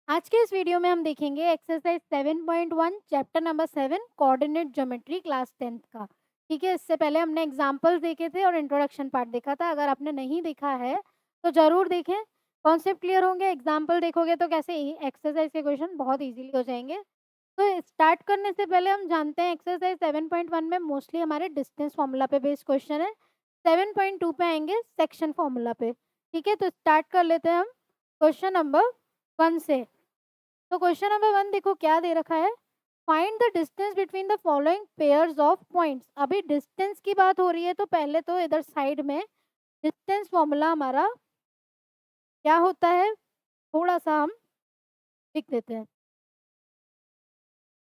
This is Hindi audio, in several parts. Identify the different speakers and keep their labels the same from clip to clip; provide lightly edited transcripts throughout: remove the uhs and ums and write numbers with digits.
Speaker 1: आज के इस वीडियो में हम देखेंगे exercise 7.1 chapter number 7 coordinate geometry class 10th का। ठीक है, इससे पहले हमने एग्जांपल्स देखे थे और इंट्रोडक्शन पार्ट देखा था। अगर आपने नहीं देखा है तो ज़रूर देखें, कॉन्सेप्ट क्लियर होंगे। एग्जांपल देखोगे तो कैसे एक्सरसाइज के क्वेश्चन बहुत इजीली हो जाएंगे। तो स्टार्ट करने से पहले हम जानते हैं एक्सरसाइज 7.1 में मोस्टली हमारे डिस्टेंस फॉर्मूला पे बेस्ड क्वेश्चन है। 7.2 पे आएंगे सेक्शन फॉर्मूला पे। ठीक है, तो स्टार्ट कर लेते हैं हम क्वेश्चन नंबर 1 से। तो क्वेश्चन नंबर 1 देखो क्या दे रखा है। Find the distance between the following pairs of points. अभी डिस्टेंस की बात हो रही है तो पहले तो इधर साइड में डिस्टेंस फॉर्मूला हमारा क्या होता है थोड़ा सा हम लिख देते हैं।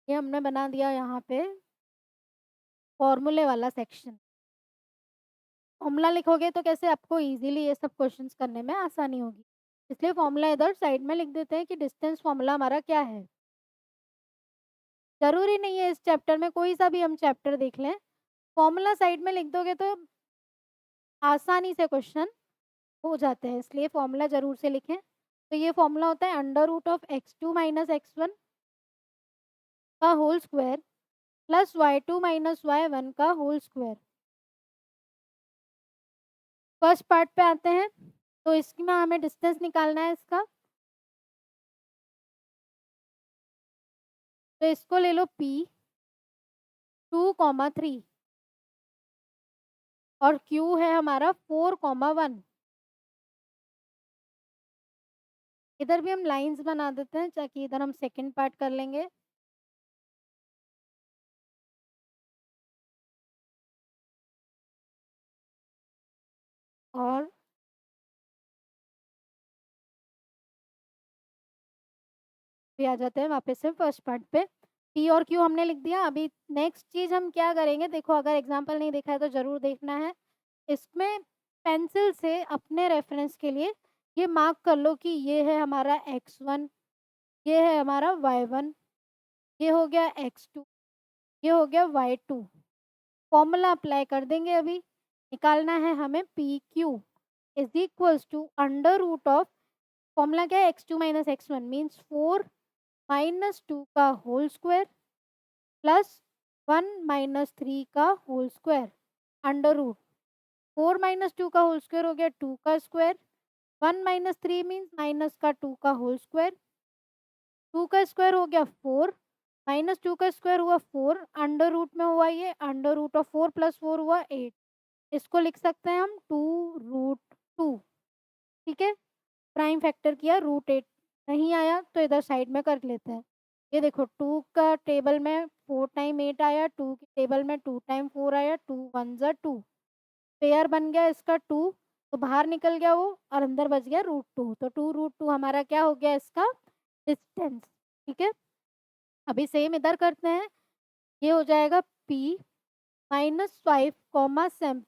Speaker 1: ये हमने बना दिया यहाँ पे फॉर्मूले वाला सेक्शन। फॉर्मूला लिखोगे तो कैसे आपको इजीली ये सब क्वेश्चंस करने में आसानी होगी, इसलिए फॉर्मूला इधर साइड में लिख देते हैं कि डिस्टेंस फॉर्मूला हमारा क्या है। जरूरी नहीं है इस चैप्टर में कोई सा भी हम चैप्टर देख लें, फॉर्मूला साइड में लिख दोगे तो आसानी से क्वेश्चन हो जाते हैं, इसलिए फॉर्मूला ज़रूर से लिखें। तो ये फॉर्मूला होता है under root of x2 minus x1 का whole square plus y2 minus y1 का होल स्क्वायर। फर्स्ट पार्ट पे आते हैं, तो इसमें हमें डिस्टेंस निकालना है इसका। तो इसको ले लो p 2,3 और q है हमारा 4,1। इधर भी हम लाइंस बना देते हैं ताकि इधर हम सेकंड पार्ट कर लेंगे। और भी आ जाते हैं वापस से फर्स्ट पार्ट पे। पी और क्यू हमने लिख दिया। अभी नेक्स्ट चीज़ हम क्या करेंगे, देखो अगर एग्जांपल नहीं देखा है तो ज़रूर देखना है। इसमें पेंसिल से अपने रेफरेंस के लिए ये मार्क कर लो कि ये है हमारा x1, ये है हमारा y1, ये हो गया x2, ये हो गया y2। फॉर्मूला अप्लाई कर देंगे। अभी निकालना है हमें P Q is equals to under root of, formula क्या है x2 minus x1 means 4 minus 2 का होल स्क्वायर प्लस 1 माइनस 3 का whole square under root 4 minus 2 का होल स्क्वायर हो गया 2 का स्क्वायर, 1 माइनस 3 मीन्स माइनस का 2 का होल स्क्वायर, 2 का स्क्वायर हो गया 4 माइनस 2 का स्क्वायर हुआ 4, अंडर रूट में हुआ ये अंडर रूट ऑफ 4 प्लस 4 हुआ 8। इसको लिख सकते हैं हम 2√2। ठीक है, प्राइम फैक्टर किया √8 नहीं आया तो इधर साइड में कर लेते हैं। ये देखो 2 का टेबल में 4 टाइम 8 आया, 2 के टेबल में 2 टाइम 4 आया, 2 1 ज़ा 2, पेयर बन गया इसका 2, तो बाहर निकल गया वो और अंदर बच गया √2। तो 2√2 हमारा क्या हो गया इसका डिस्टेंस। ठीक है, अभी सेम इधर करते हैं। ये हो जाएगा p -5,7,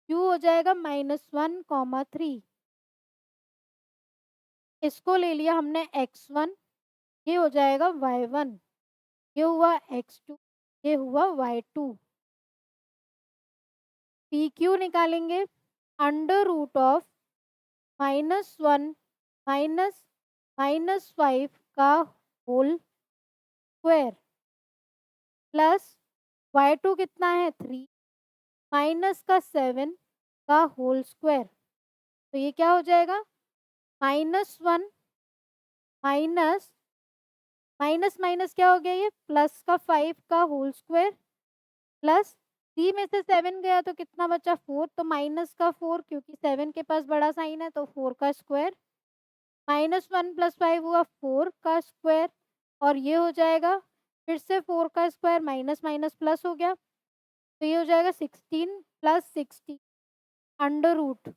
Speaker 1: q हो जाएगा -1,3। इसको ले लिया हमने x1, ये हो जाएगा y1, ये हुआ x2, ये हुआ y2। पी क्यू निकालेंगे अंडर रूट ऑफ -1 माइनस -5 का होल स्क्वायर प्लस y2 कितना है 3 माइनस का 7 का होल स्क्वायर। तो ये क्या हो जाएगा -1 माइनस माइनस माइनस क्या हो गया ये प्लस का 5 का होल स्क्वायर प्लस 3 में से 7 गया तो कितना बचा 4, तो माइनस का 4 क्योंकि 7 के पास बड़ा साइन है तो 4 का स्क्वायर, -1 प्लस 5 हुआ 4 का स्क्वायर और ये हो जाएगा फिर से 4 का स्क्वायर माइनस माइनस प्लस हो गया, तो ये हो जाएगा 16 प्लस 16 अंडर रूट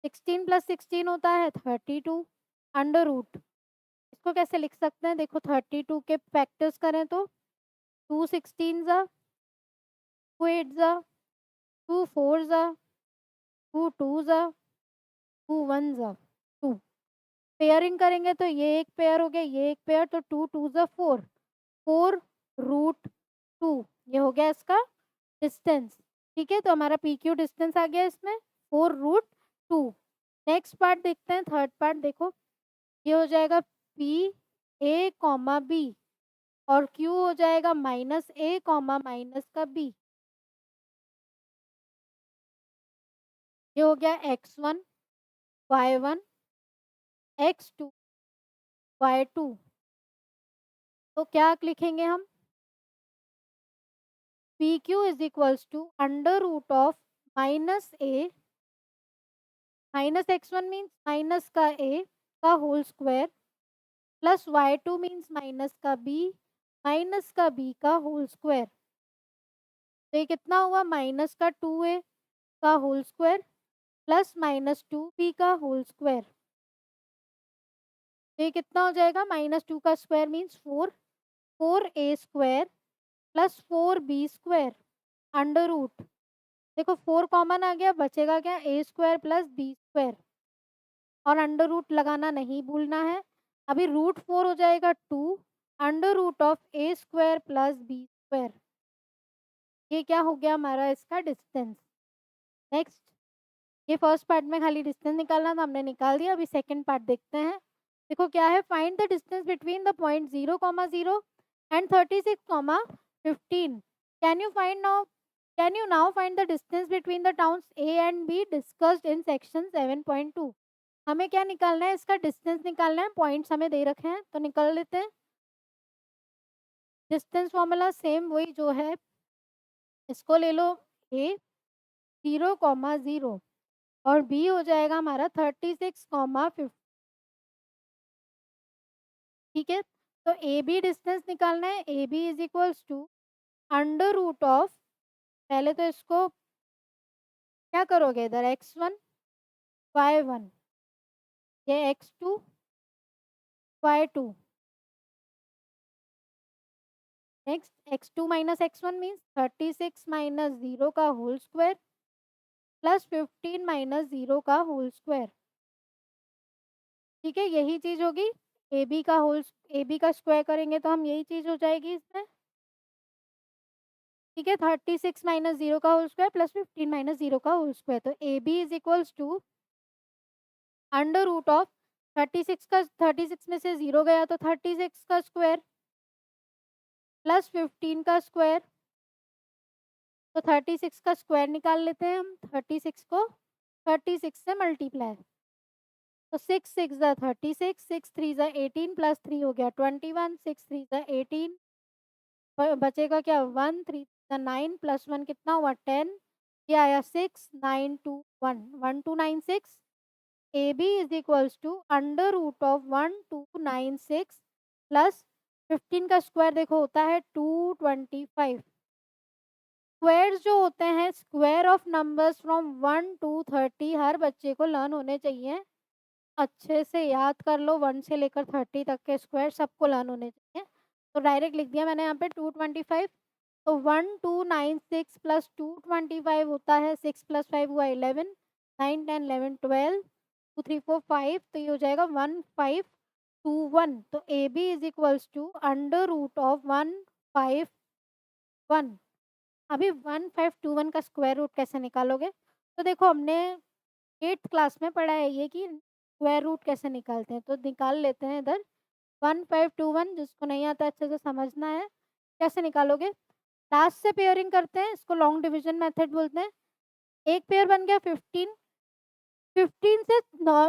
Speaker 1: 16 प्लस 16 होता है 32 अंडर रूट। इसको कैसे लिख सकते हैं, देखो 32 के फैक्टर्स करें तो 2 16 ज़ा, 2 8 ज़ा, 2 4 ज़ा, 2 2 ज़ा, 2 1 ज़ा 2। पेयरिंग करेंगे तो ये एक पेयर हो गया, ये एक पेयर, तो 2 2 ज़ा 4, 4√2। ये हो गया इसका डिस्टेंस। ठीक है, तो हमारा पी क्यू डिस्टेंस आ गया इसमें 4√2। नेक्स्ट पार्ट देखते हैं, थर्ड पार्ट देखो। ये हो जाएगा P A कॉमा B और Q हो जाएगा माइनस A कॉमा माइनस का B। ये हो गया x1 y1 x2 y2। तो क्या लिखेंगे हम? PQ is equals to under root of minus A minus x1 means minus का a का whole square plus y2 means minus का b माइनस का b का होल स्क्वायर। तो ये कितना हुआ? माइनस का 2a का whole square plus minus 2b का होल स्क्वायर। तो ये कितना हो जाएगा? माइनस 2 का square means 4 4a square plus 4b square under root. देखो 4 कॉमन आ गया, बचेगा क्या? a square plus b square और अंडर रूट लगाना नहीं भूलना है। अभी रूट 4 हो जाएगा 2 under root of a square plus b square. ये क्या हो गया हमारा? इसका डिस्टेंस। नेक्स्ट, ये फर्स्ट पार्ट में खाली डिस्टेंस निकालना था, हमने निकाल दिया। अभी सेकंड पार्ट देखते हैं। देखो क्या है? Find the distance between the point 0,0 and 36,15। Can you find now can you now find the distance between the towns A and be discussed in section 7.2। हमें क्या निकालना है? इसका डिस्टेंस निकालना है। पॉइंट्स हमें दे रखे हैं तो निकाल लेते हैं। डिस्टेंस फॉर्मूला सेम वही जो है, इसको ले लो ए 0,0 और बी हो जाएगा हमारा 36,50। ठीक है, तो ए बी डिस्टेंस निकालना है। A B is equals to under root of, पहले तो इसको क्या करोगे? इधर x1 y1 ये x2 y2। Next x2 minus x1 means 36 minus 0 का होल स्क्वायर प्लस 15 माइनस 0 का होल स्क्वायर। ठीक है, यही चीज होगी। ए बी का स्क्वायर करेंगे तो हम यही चीज हो जाएगी इसमें। ठीक है, 36 माइनस 0 का होल स्क्वायर प्लस 15 माइनस 0 का होल स्क्वायर। तो A B is equals to under root of 36 में से 0 गया तो 36 का स्क्वायर प्लस 15 का स्क्वायर। तो 36 का स्क्वायर निकाल लेते हैं हम। 36 को 36 से मल्टीप्लाई, तो 6 6 ज़ा 36, 6 3 ज़ा 18 प्लस 3 हो गया 21, 6 3 ज़ा 18 बचेगा क्या? 1 3 ज़ा 9 प्लस 1 कितना हुआ? 10। ये आया 6 9 2 1 1 2 9 6। A B is equals to under root of 1296 plus 15 का स्क्वायर देखो होता है 225। स्क्वायर्स जो होते हैं, square of numbers from 1 to 30 हर बच्चे को लर्न होने चाहिए। अच्छे से याद कर लो, 1 से लेकर 30 तक के स्क्वायर सबको लर्न होने चाहिए। तो डायरेक्ट लिख दिया मैंने यहाँ पे 225। तो 1296 प्लस 225 होता है 6 प्लस 5 हुआ 11, 9 10 11 12 2 3 4 5। तो ये हो जाएगा 1521। तो A B is equals to under root of 151। अभी 1521 का स्क्वायर रूट कैसे निकालोगे? तो देखो हमने 8th क्लास में पढ़ा है ये कि स्क्वायर रूट कैसे निकालते हैं। तो निकाल लेते हैं इधर 1521। जिसको नहीं आता अच्छे से समझना है। कैसे निकालोगे? लास्ट से पेयरिंग करते हैं, इसको लॉन्ग डिवीजन मेथड बोलते हैं। एक पेयर बन गया 15। 15 से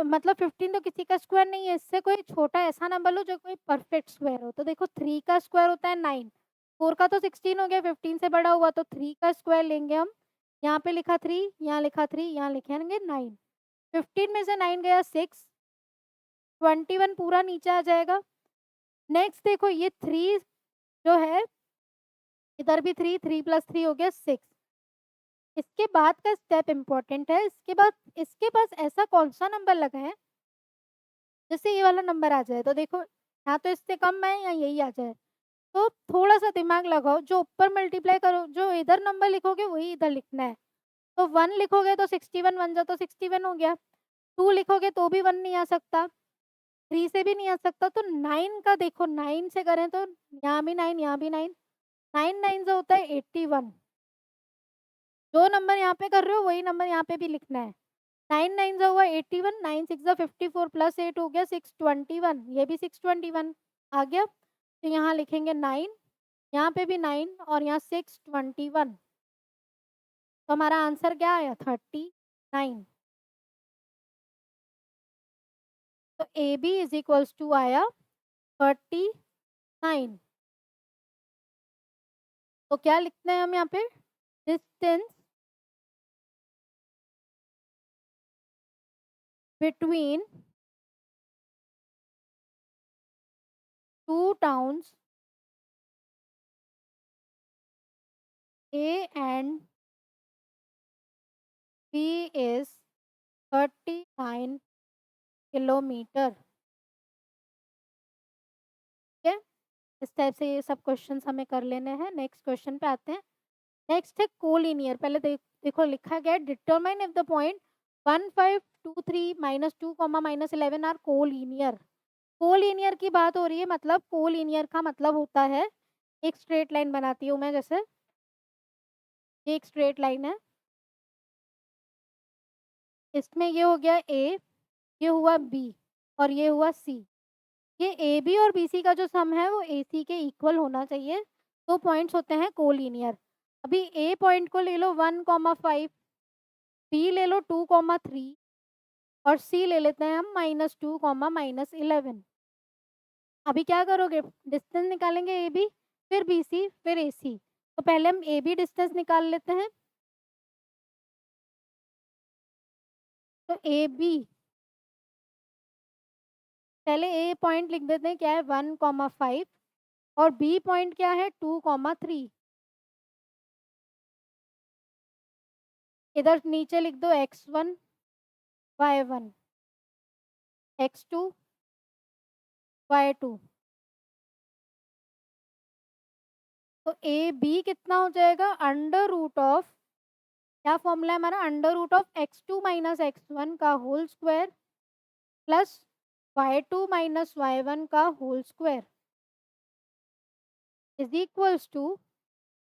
Speaker 1: मतलब 15 तो किसी का स्क्वायर नहीं है, इससे कोई छोटा ऐसा नंबर लो जो कोई परफेक्ट स्क्वायर हो। तो देखो 3 का स्क्वायर होता है 9, 4 का तो 16 हो गया, 15 से बड़ा हुआ तो 3 का स्क्वायर लेंगे हम। यहाँ पे लिखा 3, यहाँ लिखा 3, यहाँ लिखेंगे 9। 15 में से 9 गया 6, 21 पूरा नीचे आ जाएगा। नेक्स्ट देखो ये 3 जो है, इधर भी 3, 3 प्लस 3 हो गया 6। इसके बाद का स्टेप इम्पोर्टेंट है। इसके पास ऐसा कौन सा नंबर लगा है जैसे ये वाला नंबर आ जाए। तो देखो यहाँ तो इससे कम है या यही आ जाए। तो थोड़ा सा दिमाग लगाओ, जो ऊपर मल्टीप्लाई करो, जो इधर नंबर लिखोगे वही इधर लिखना है। तो 1 लिखोगे तो 61 1 जा तो 61 हो गया। 2 लिखोगे तो भी 1 नहीं आ सकता, 3 से भी नहीं आ सकता। तो 9 का देखो, 9 से करें तो यहाँ भी 9, यहाँ भी 9, 9 9 जो होता है 81। जो नंबर यहाँ पे कर रहे हो वही नंबर यहाँ पे भी लिखना है। 9 9 हुआ 81, 9 6 54 प्लस 8 हो गया 621, ये भी 621 आ गया। तो यहाँ लिखेंगे 9, यहाँ पे भी 9 और यहाँ 621। तो हमारा आंसर क्या आया 39। तो A B is equals to आया 39। तो क्या लिखते हैं हम यहाँ पे, distance between two towns A and B is 39 kilometre. ठीक है, इस टाइप से ये सब क्वेश्चंस हमें कर लेने हैं। नेक्स्ट क्वेश्चन पे आते हैं। नेक्स्ट है कोलिनियर। पहले देखो लिखा गया है determine if the point 1 5 2 3 -2, -11 are collinear. Collinear की बात हो रही है, मतलब कोलिनियर का मतलब होता है एक स्ट्रेट लाइन बनाती हूँ मैं, जैसे ये एक स्ट्रेट लाइन है, इसमें ये हो गया ए, ये हुआ बी और ये हुआ सी। ये ए बी और बी सी का जो सम है वो ए सी के इक्वल होना चाहिए, तो पॉइंट्स होते हैं कोलिनियर। अभी ए पॉइंट को ले लो 1,5, बी ले लो 2,3 और सी ले लेते हैं हम -2, -11। अभी क्या करोगे, डिस्टेंस निकालेंगे ए बी, फिर बी सी, फिर ए सी। तो पहले हम ए बी डिस्टेंस निकाल लेते हैं। तो ए बी, पहले ए पॉइंट लिख देते हैं, क्या है 1,5 और बी पॉइंट क्या है 2,3। इधर नीचे लिख दो x1 y1 x2 y2। तो ए बी कितना हो जाएगा, अंडर रूट ऑफ, क्या फॉर्मूला है हमारा, under root of x2 minus x1 का whole square plus y2 minus y1 का whole square is equals to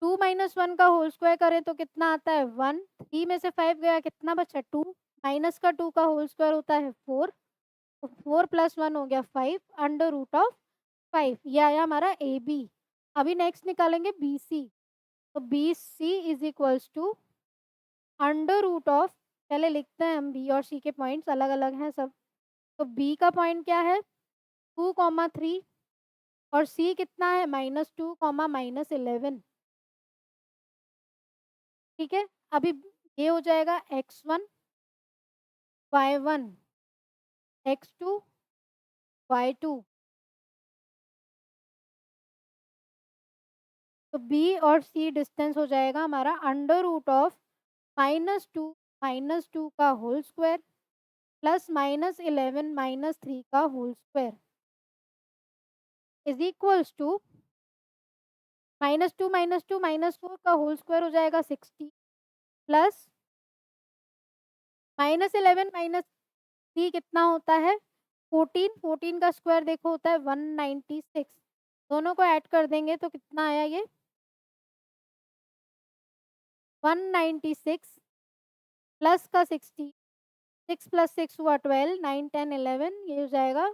Speaker 1: 2 minus 1 का होल स्क्वायर करें तो कितना आता है 1, 3 में से 5 गया, कितना बचा 2, माइनस का 2 का होल स्क्वायर होता है 4, तो 4 + 1 हो गया 5 अंडर रूट ऑफ 5। ये आया हमारा ए बी। अभी नेक्स्ट निकालेंगे बी सी। तो B C is equals to under root of, पहले लिखते हैं हम बी और सी के पॉइंट्स अलग अलग हैं सब। तो बी का पॉइंट क्या है 2,3 और सी कितना है -2, -11। ठीक है, अभी ये हो जाएगा x1 y1 x2 y2। तो बी और सी डिस्टेंस हो जाएगा हमारा अंडर रूट ऑफ -2 का होल स्क्वायर प्लस -11 -3 का whole square is equals to -2 -2 -4 का होल स्क्वायर हो जाएगा 60 प्लस -11 -3 कितना होता है 14, 14 का स्क्वायर देखो होता है 196। दोनों को ऐड कर देंगे तो कितना आया ये 196 प्लस का 60, 6 + 6 हुआ 12, 9 10 11, ये हो जाएगा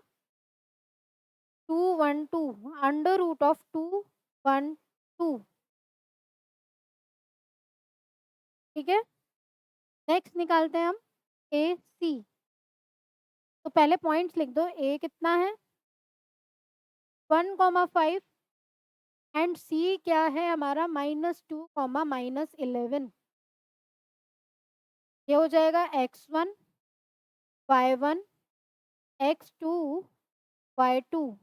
Speaker 1: 212 अंडर रूट ऑफ 212। ठीक है, नेक्स्ट निकालते हैं हम ए सी। तो पहले पॉइंट्स लिख दो, ए कितना है 1,5 एंड सी क्या है हमारा -2, -11। ये हो जाएगा x1 y1 x2 y2।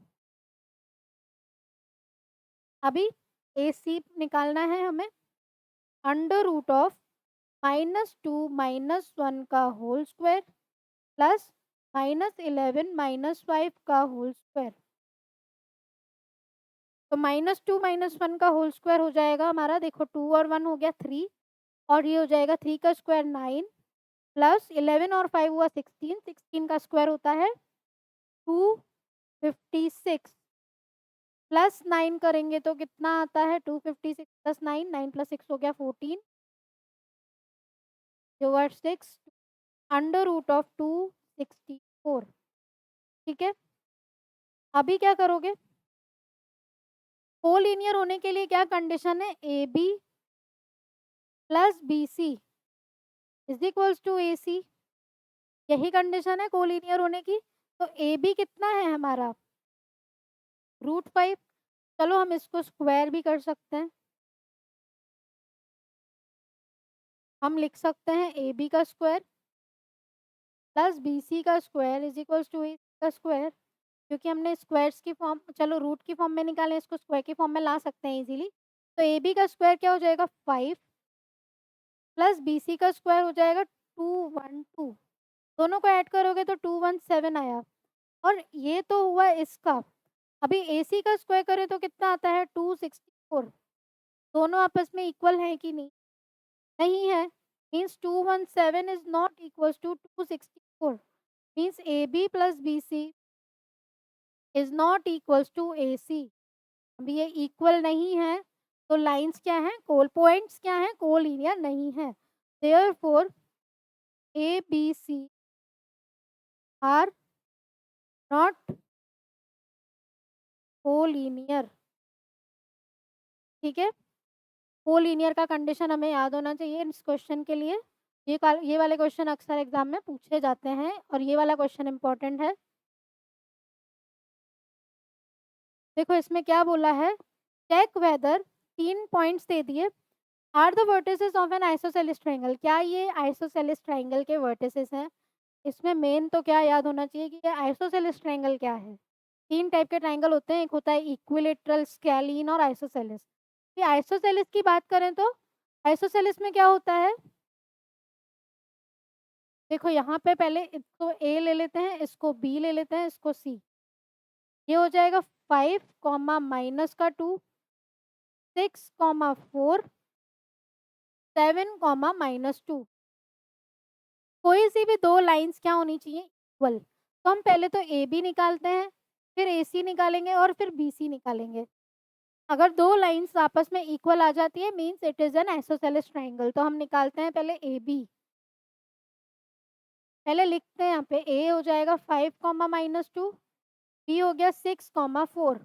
Speaker 1: अभी ए सी निकालना है हमें, अंडर रूट ऑफ -2 -1 का होल स्क्वायर प्लस -11 -5 का होल स्क्वायर। तो -2 -1 का होल स्क्वायर हो जाएगा हमारा, देखो 2 और 1 हो गया 3 और ये हो जाएगा 3 का स्क्वायर 9 प्लस 11 और 5 हुआ 16, 16 का स्क्वायर होता है 256 प्लस 9 करेंगे तो कितना आता है 256 प्लस 9, 9 + 6 हो गया 14, जो 6 अंडर रूट ऑफ 264। ठीक है, अभी क्या करोगे? कोलिनियर होने के लिए क्या कंडीशन है? A B plus B C is equals to A C, यही कंडीशन है कोलिनियर होने की। तो ए बी कितना है हमारा? √5। चलो हम इसको स्क्वायर भी कर सकते हैं। हम लिख सकते हैं ए बी का स्क्वायर प्लस बी सी का स्क्वायर इज इक्वल्स टू ए का स्क्वायर, क्योंकि हमने स्क्वायर्स की फॉर्म, चलो रूट की फॉर्म में निकालें, इसको स्क्वायर की फॉर्म में ला सकते हैं इजीली। तो ए बी का स्क्वायर क्या हो जाएगा? 5 प्लस बी सी का स्क्वायर हो जाएगा 212। दोनों को ऐड करोगे तो 217 आया। और ये तो हुआ इसका। अभी ए सी का स्क्वायर करें तो कितना आता है? 264। दोनों आपस में इक्वल है कि नहीं? नहीं है। Means 217 is not equals to 264। Means A B plus B C is not equals to A C. अभी ये इक्वल नहीं है, तो लाइंस क्या हैं? कोल पॉइंट्स क्या हैं? कोलिनियर नहीं है। Therefore A B C are not collinear. ठीक है, कोलिनियर का कंडीशन हमें याद होना चाहिए इस क्वेश्चन के लिए। ये वाले क्वेश्चन अक्सर एग्जाम में पूछे जाते हैं और ये वाला क्वेश्चन इंपॉर्टेंट है। देखो इसमें क्या बोला है? चेक वेदर, 3 पॉइंट्स दे दिए, are the vertices of an isosceles triangle. क्या ये आइसोसेलेस ट्रायंगल के वर्टिसेस हैं? इसमें मेन तो क्या याद होना चाहिए कि ये आइसोसेलेस ट्रायंगल क्या है। 3 टाइप के ट्रायंगल होते हैं, एक होता है इक्विलेटरल, स्केलीन और आइसोसेलेस। ये आइसोसेलेस की बात करें तो आइसोसेलेस में क्या होता है? देखो यहाँ पे पहले इसको ए ले लेते हैं, इसको बी ले लेते हैं, इसको सी। ये हो जाएगा 5 कॉमा माइनस का 2, 6 कॉमा 4, 7 कॉमा माइनस 2। कोई सी भी दो लाइंस क्या होनी चाहिए? इक्वल। तो हम पहले तो ए बी निकालते हैं, फिर ए सी निकालेंगे और फिर बी सी निकालेंगे। अगर दो लाइंस आपस में इक्वल आ जाती है means it is an isosceles triangle. तो हम निकालते हैं पहले ए बी। पहले लिखते हैं यहाँ पे ए हो जाएगा 5 कॉमा माइनस 2, बी हो गया 6 कॉमा 4,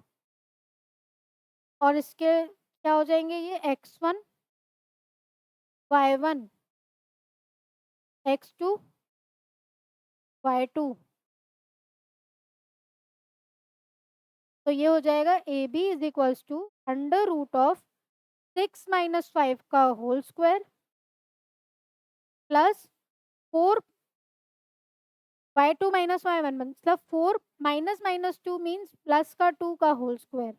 Speaker 1: और इसके क्या हो जाएंगे? ये x1 y1 x2 y2। तो ये हो जाएगा A B is equals to under root of 6 minus 5 का whole square plus 4 y2 minus y1, मतलब 4 माइनस माइनस 2 मीन्स प्लस का 2 का whole square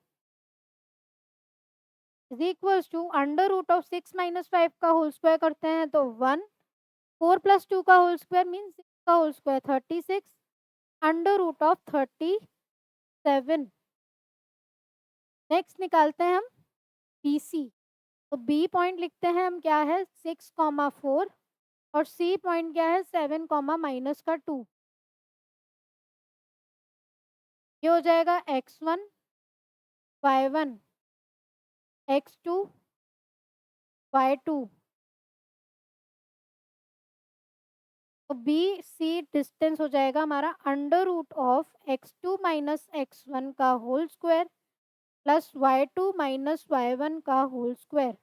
Speaker 1: is equals to under root of 6 minus 5 का होल स्क्वायर करते हैं तो 1, 4 प्लस 2 का होल स्क्वायर मीन्स 6 का whole square 36, under root of 37। Next निकालते हैं हम बी सी। तो बी पॉइंट लिखते हैं हम, क्या है? 6 कॉमा 4, और सी पॉइंट क्या है? 7 कॉमा माइनस का 2। ये हो जाएगा x1 y1 x2 y2। तो बी सी डिस्टेंस हो जाएगा हमारा under root of x2 minus x1 का whole square plus y2 minus y1 का होल स्क्वायर।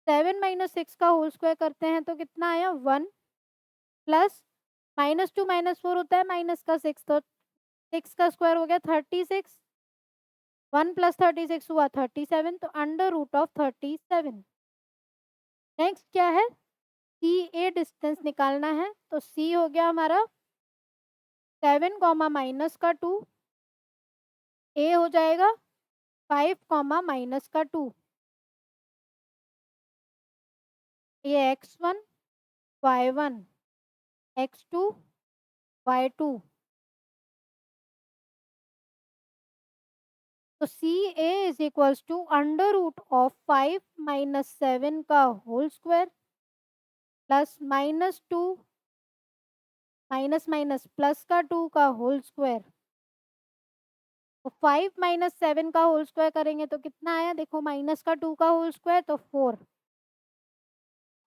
Speaker 1: 7 माइनस 6 का होल स्क्वायर करते हैं तो कितना आया? 1 प्लस -2 - 4 होता है माइनस का 6, तो 6 का स्क्वायर हो गया 36, 1 प्लस 36 हुआ 37, तो अंडर रूट ऑफ 37। नेक्स्ट क्या है? सी ए डिस्टेंस निकालना है, तो सी हो गया हमारा 7 कॉमा माइनस का 2, ए हो जाएगा 5 कॉमा माइनस का 2। ये x1 y1 x2 y2। तो C A is equals to under root of 5 minus 7 का whole square plus -2 minus minus plus का 2 का होल स्क्वायर। तो 5 माइनस 7 का होल स्क्वायर करेंगे तो कितना आया? देखो माइनस का 2 का होल स्क्वायर तो 4,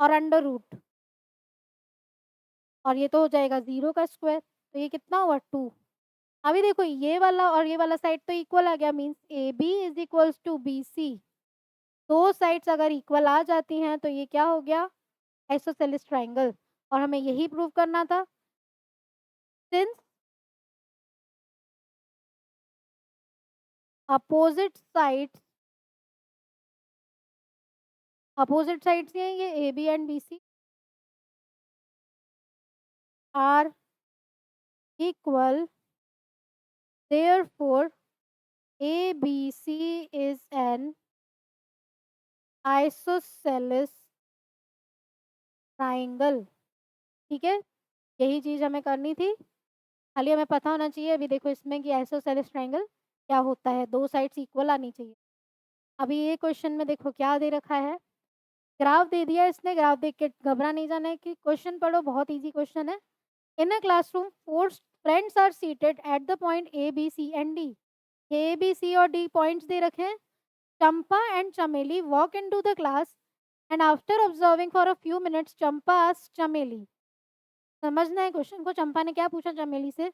Speaker 1: और अंडर रूट और ये तो हो जाएगा 0 का स्क्वायर, तो ये कितना हुआ 2। अभी देखो ये वाला और ये वाला साइड तो इक्वल आ गया, means A B is equals to B C. दो साइड्स अगर इक्वल आ जाती हैं तो ये क्या हो गया, आइसोसेलेस ट्राइंगल। और हमें यही प्रूव करना था, सिंस अपोजिट साइड्स हैं ये A B and B C are equal, therefore ABC is an isosceles triangle। ठीक है, यही चीज हमें करनी थी, खाली हमें पता होना चाहिए अभी देखो इसमें कि आइसोसेलेस ट्रायंगल क्या होता है, दो साइड्स इक्वल आनी चाहिए। अभी ये क्वेश्चन में देखो क्या दे रखा है, ग्राफ दे दिया इसने, ग्राफ देख के घबरा नहीं जाना है कि क्वेश्चन पढ़ो, बहुत इजी क्वेश्चन है। In a classroom 4 friends are seated at the point A B C and D. A B C और डी पॉइंट्स दे रखे हैं। Champa and Chameli walk into the class and after observing for a few minutes Champa asked Chameli. समझना है क्वेश्चन को, चंपा ने क्या पूछा चमेली से,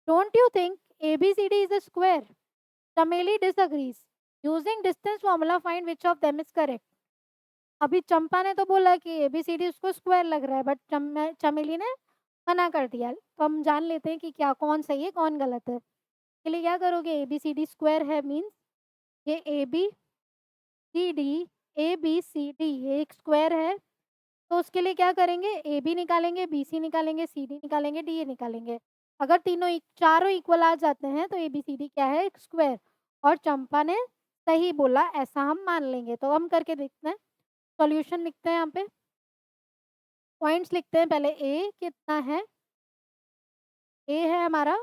Speaker 1: don't you think ABCD is a square. Chameli disagrees, using distance formula find which of them is correct. अभी चंपा ने तो बोला कि ABCD उसको स्क्वायर लग रहा है, बट चमेली ने मना कर दिया। तो हम जान लेते हैं कि क्या कौन सही है कौन गलत है। के लिए क्या करोगे, ABCD स्क्वायर है मीन्स ये ABCD ये एक स्क्वायर है, तो उसके लिए क्या करेंगे, ए बी निकालेंगे, बी सी निकालेंगे, सी डी निकालेंगे, डी ए निकालेंगे। अगर चारों इक्वल आ जाते हैं तो ए बी सी डी क्या है, एक स्क्वायर। और चंपा ने सही बोला ऐसा हम मान लेंगे। तो हम करके देखते हैं, सॉल्यूशन लिखते हैं, यहाँ पे पॉइंट्स लिखते हैं। पहले ए कितना है, ए है हमारा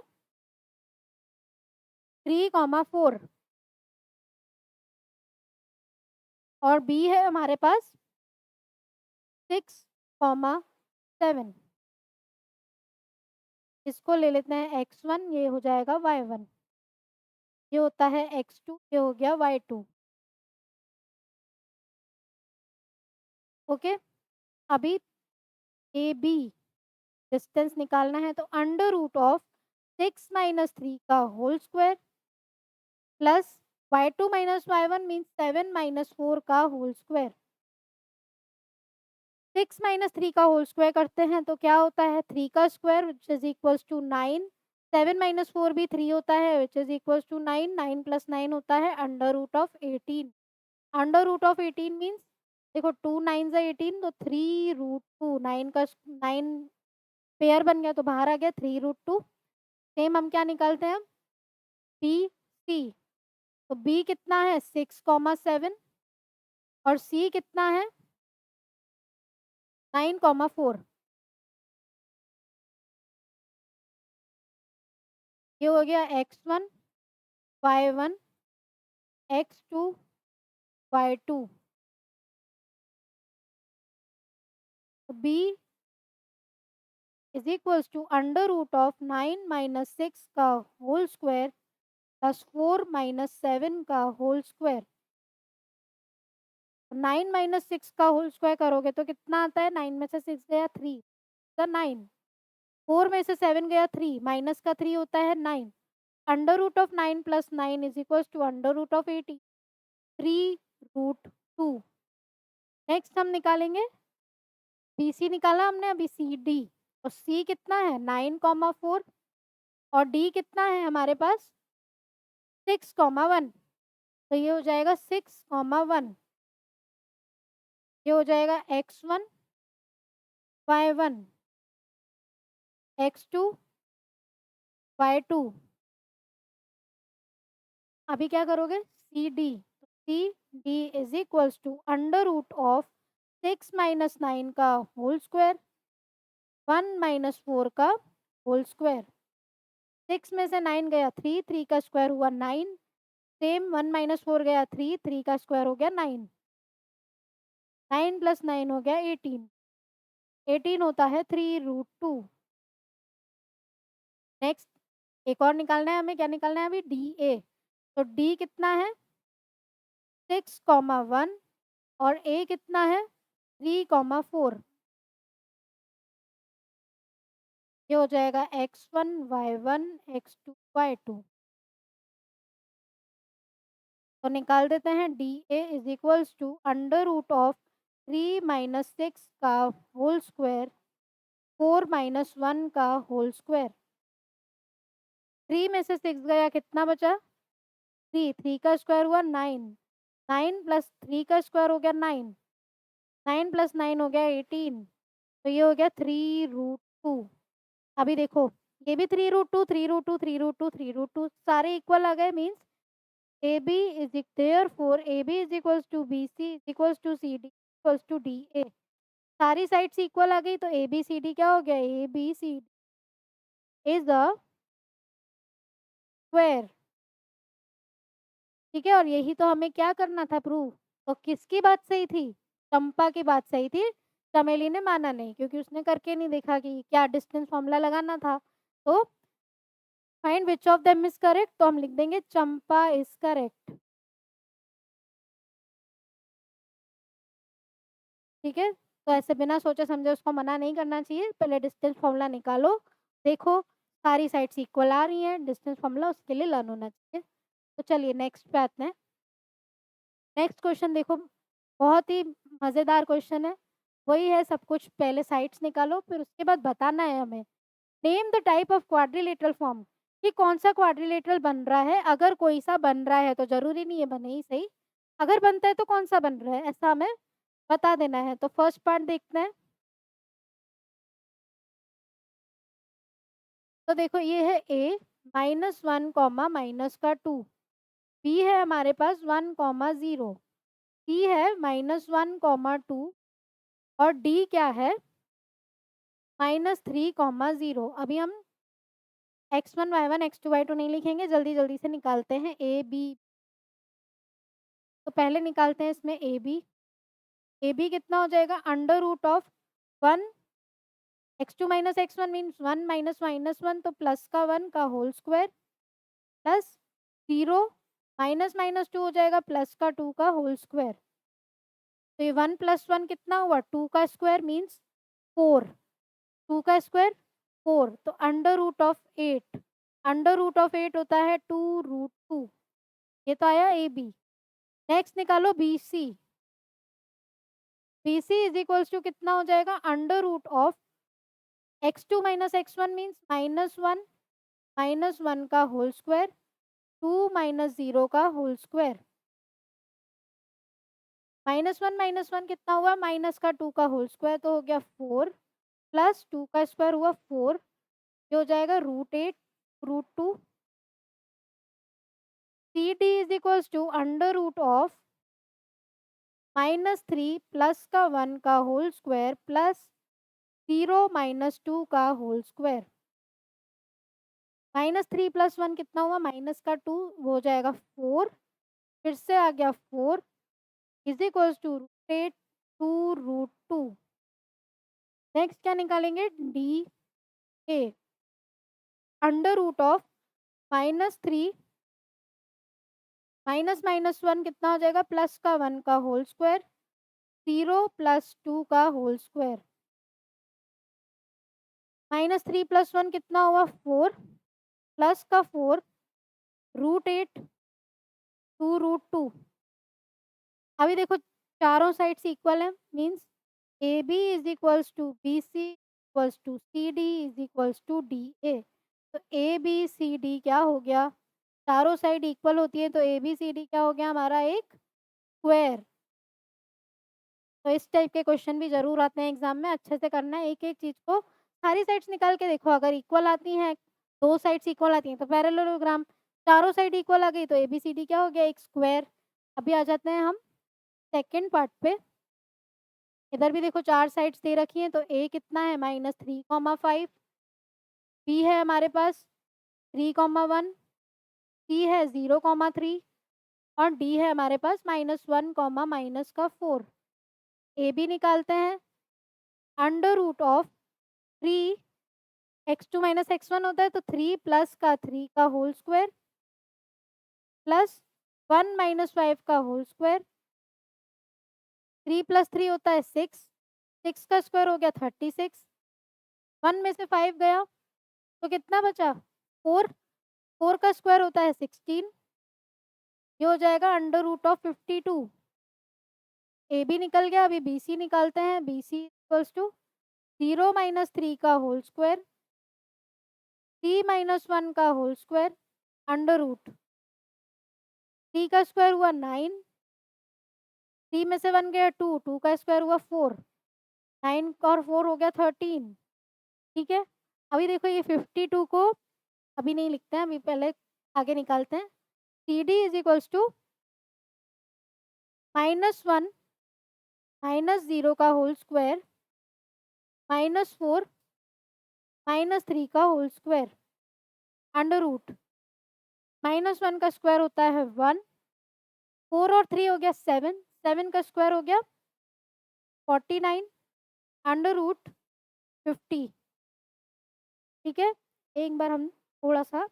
Speaker 1: 3,4 और बी है हमारे पास 6,7। इसको ले लेते हैं x1, ये हो जाएगा y1, ये होता है x2, ये हो गया y2। ओके, अभी ए बी डिस्टेंस निकालना है, तो अंडर रूट ऑफ 6 - 3 का whole square plus y2 - y1 means 7 - 4 का होल स्क्वायर। 6 - 3 का होल स्क्वायर करते हैं तो क्या होता है, 3 का square which is equals to 9। 7 - 4 भी 3 होता है विच इज इक्वल्स टू 9। 9 + 9 होता है under root of 18। Under root of 18 means देखो 2 9 18, तो 3√2, 9 का 9 पेयर बन गया तो बाहर आ गया 3√2। सेम हम क्या निकालते हैं, बी सी। तो बी कितना है 6,7 और सी कितना है 9,4। ये हो गया x1 y1 x2 y2। तो B is equals to under root of 9 - 6 का होल स्क्वायर प्लस 4 - 7 का होल स्क्वायर। 9 - 6 का होल स्क्वायर करोगे तो कितना आता है, 9 में से 6 गया 3 तो 9, 4 में से 7 गया 3, माइनस का 3 होता है 9। Under root of 9 + 9 is equals to under root of 80, 3√2। Next हम निकालेंगे, बी सी निकाला हमने, अभी सी डी। और सी कितना है 9,4 और डी कितना है हमारे पास 6,1। तो ये हो जाएगा 6,1, ये हो जाएगा x1 y1 x2 y2। अभी क्या करोगे, C D. C D is equals to under root of 6 - 9 का होल स्क्वायर 1 - 4 का होल स्क्वायर। 6 में से 9 गया 3, 3 का स्क्वायर हुआ 9। सेम 1 - 4 गया 3, 3 का स्क्वायर हो गया 9। 9 + 9 हो गया 18, 18 होता है 3√2। नेक्स्ट एक और निकालना है हमें, क्या निकालना है अभी, डी ए। तो डी कितना है 6,1 और ए कितना है 3,4। ये हो जाएगा x1 y1 x2 y2। तो निकाल देते हैं D A is equals to under root of 3 - 6 का होल स्क्वायर 4 - 1 का होल स्क्वायर। 3 में से 6 गया, कितना बचा? 3। 3 का स्क्वायर हुआ 9। 9 प्लस 3 का स्क्वायर हो गया 9। 9 प्लस 9 हो गया 18। तो ये हो गया 3√2। अभी देखो, ये भी 3√2 3√2 3√2 3√2 सारे इक्वल आ गए। Means AB is therefore AB is equals to BC is equals to CD equals to DA। सारी साइड्स इक्वल आ गई तो ABCD क्या हो गया? ABCD is a square. ठीक है, और यही तो हमें क्या करना था प्रूव। तो किसकी बात सही थी? चंपा की बात सही थी, चमेली ने माना नहीं क्योंकि उसने करके नहीं देखा कि क्या डिस्टेंस फॉर्मूला लगाना था। तो find which of them is correct, तो हम लिख देंगे चंपा इज करेक्ट। ठीक है, तो ऐसे बिना सोचे समझे उसको मना नहीं करना चाहिए। पहले डिस्टेंस फॉर्मूला निकालो, देखो सारी साइड्स इक्वल आ रही हैं, डिस्टेंस फॉर्मूला उसके लिए लर्न होना चाहिए। तो चलिए नेक्स्ट पे आते हैं। नेक्स्ट क्वेश्चन देखो, बहुत ही मज़ेदार क्वेश्चन है। वही है सब कुछ, पहले साइड्स निकालो फिर उसके बाद बताना है हमें। Name the type of quadrilateral form, कि कौन सा क्वाड्रिलेटरल बन रहा है। अगर कोई सा बन रहा है तो जरूरी नहीं है बने ही सही, अगर बनता है तो कौन सा बन रहा है ऐसा हमें बता देना है। तो फर्स्ट पार्ट देखते हैं। तो देखो ये है A -1 कॉमा माइनस का 2। B है हमारे पास 1, 0। C है -1, 2। और D क्या है? -3, 0। अभी हम x1 y1 x2 y2 नहीं लिखेंगे, जल्दी जल्दी से निकालते हैं ए बी। तो पहले निकालते हैं इसमें ए बी। ए बी कितना हो जाएगा? Under root of 1 x2 - x1 means 1 - -1 तो प्लस का 1 का होल स्क्वायर प्लस 0 -2 हो जाएगा प्लस का 2 का होल स्क्वायर। तो ये 1 + 1 कितना हुआ? 2 का स्क्वायर मीन्स 4। 2 का स्क्वायर 4। तो under root of 8, under root of 8 होता है 2√2। ये तो आया ए बी। नेक्स्ट निकालो B C. B C is equals to कितना हो जाएगा? Under root of x2 - x1 means -1 का होल स्क्वायर 2 -0 का होल स्क्वायर। -1 कितना हुआ? माइनस का 2 का होल स्क्वायर तो हो गया 4 प्लस 2 का स्क्वायर हुआ 4। ये हो जाएगा √8 √2। C D is equals to under root of -3 plus का 1 का होल स्क्वायर प्लस 0 -2 का होल स्क्वायर। -3 + 1 कितना हुआ? माइनस का 2 वो हो जाएगा 4। फिर से आ गया 4 इज इक्वल्स टू √8 2 √2। नेक्स्ट क्या निकालेंगे? D A under root of -3 -1 कितना हो जाएगा? प्लस का 1 का होल स्क्वायर 0 + 2 का होल स्क्वायर। -3 + 1 कितना हुआ? 4 प्लस का 4 √8 2 √2। अभी देखो चारों साइड्स इक्वल है means A B is equals to B C equals to C D is equals to D A. तो ए बी सी डी क्या हो गया? चारों साइड इक्वल होती है तो ए बी सी डी क्या हो गया हमारा? एक स्क्वायर। तो इस टाइप के क्वेश्चन भी जरूर आते हैं एग्जाम में, अच्छे से करना है एक एक चीज को। सारी साइड्स निकाल के देखो, अगर इक्वल आती हैं, दो साइड्स इक्वल आती हैं तो पैरेललोग्राम। चारों साइड इक्वल आ गई तो ए बी सी डी क्या हो गया? एक स्क्वायर। अभी आ जाते हैं हम सेकेंड पार्ट पे। इधर भी देखो चार साइड्स दे रखी हैं तो ए कितना है? -3, 5। बी है हमारे पास 3, 1। सी है 0, 3। और डी है हमारे पास -1, माइनस का 4। ए बी निकालते हैं। Under root of 3 x2 - x1 होता है तो 3 प्लस का 3 का होल स्क्वायर प्लस 1 -5 का होल स्क्वायर। 3 + 3 होता है 6। 6 का स्क्वायर हो गया 36। 1 में से 5 गया तो कितना बचा 4, 4 का स्क्वायर होता है 16, ये हो जाएगा under root of 52। A B निकल गया, अभी बी सी निकालते हैं। B C equals to 0 minus 3 का होल स्क्वायर, 3 माइनस 1 का होल स्क्वायर, अंडर रूट 3 का स्क्वायर हुआ 9, 3 में से 1 गया 2, 2 का स्क्वायर हुआ 4, 9 और 4 हो गया 13। ठीक है, अभी देखो ये 52 को अभी नहीं लिखते हैं, अभी पहले आगे निकालते हैं। C D is equals to -1 -0 का होल स्क्वायर -4 -3 का होल स्क्वायर, अंडर रूट -1 का स्क्वायर होता है 1, 4 और 3 हो गया 7, 7 का स्क्वायर हो गया 49, अंडर रूट 50। ठीक है, एक बार हम थोड़ा सा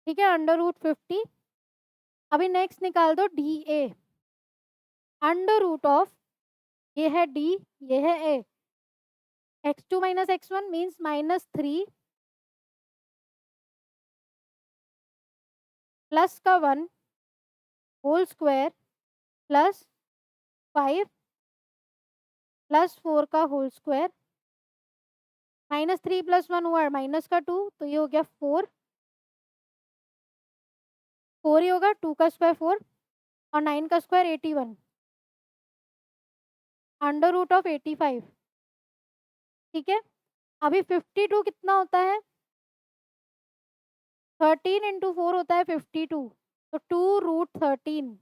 Speaker 1: ठीक है, अंडर रूट 50। अभी नेक्स्ट निकाल दो D A, under root of, ये है डी, ये है ए, x2 minus x1 means -3 plus का 1 होल स्क्वायर प्लस 5 प्लस 4 का होल स्क्वायर, -3 प्लस 1 हुआ माइनस का 2, तो ये हो गया 4, 4 ही होगा, 2 का स्क्वायर 4 और 9 का स्क्वायर 81, अंडर रूट ऑफ 85। ठीक है, अभी 52 कितना होता है, 13 इंटू 4 होता है 52, तो 2√13।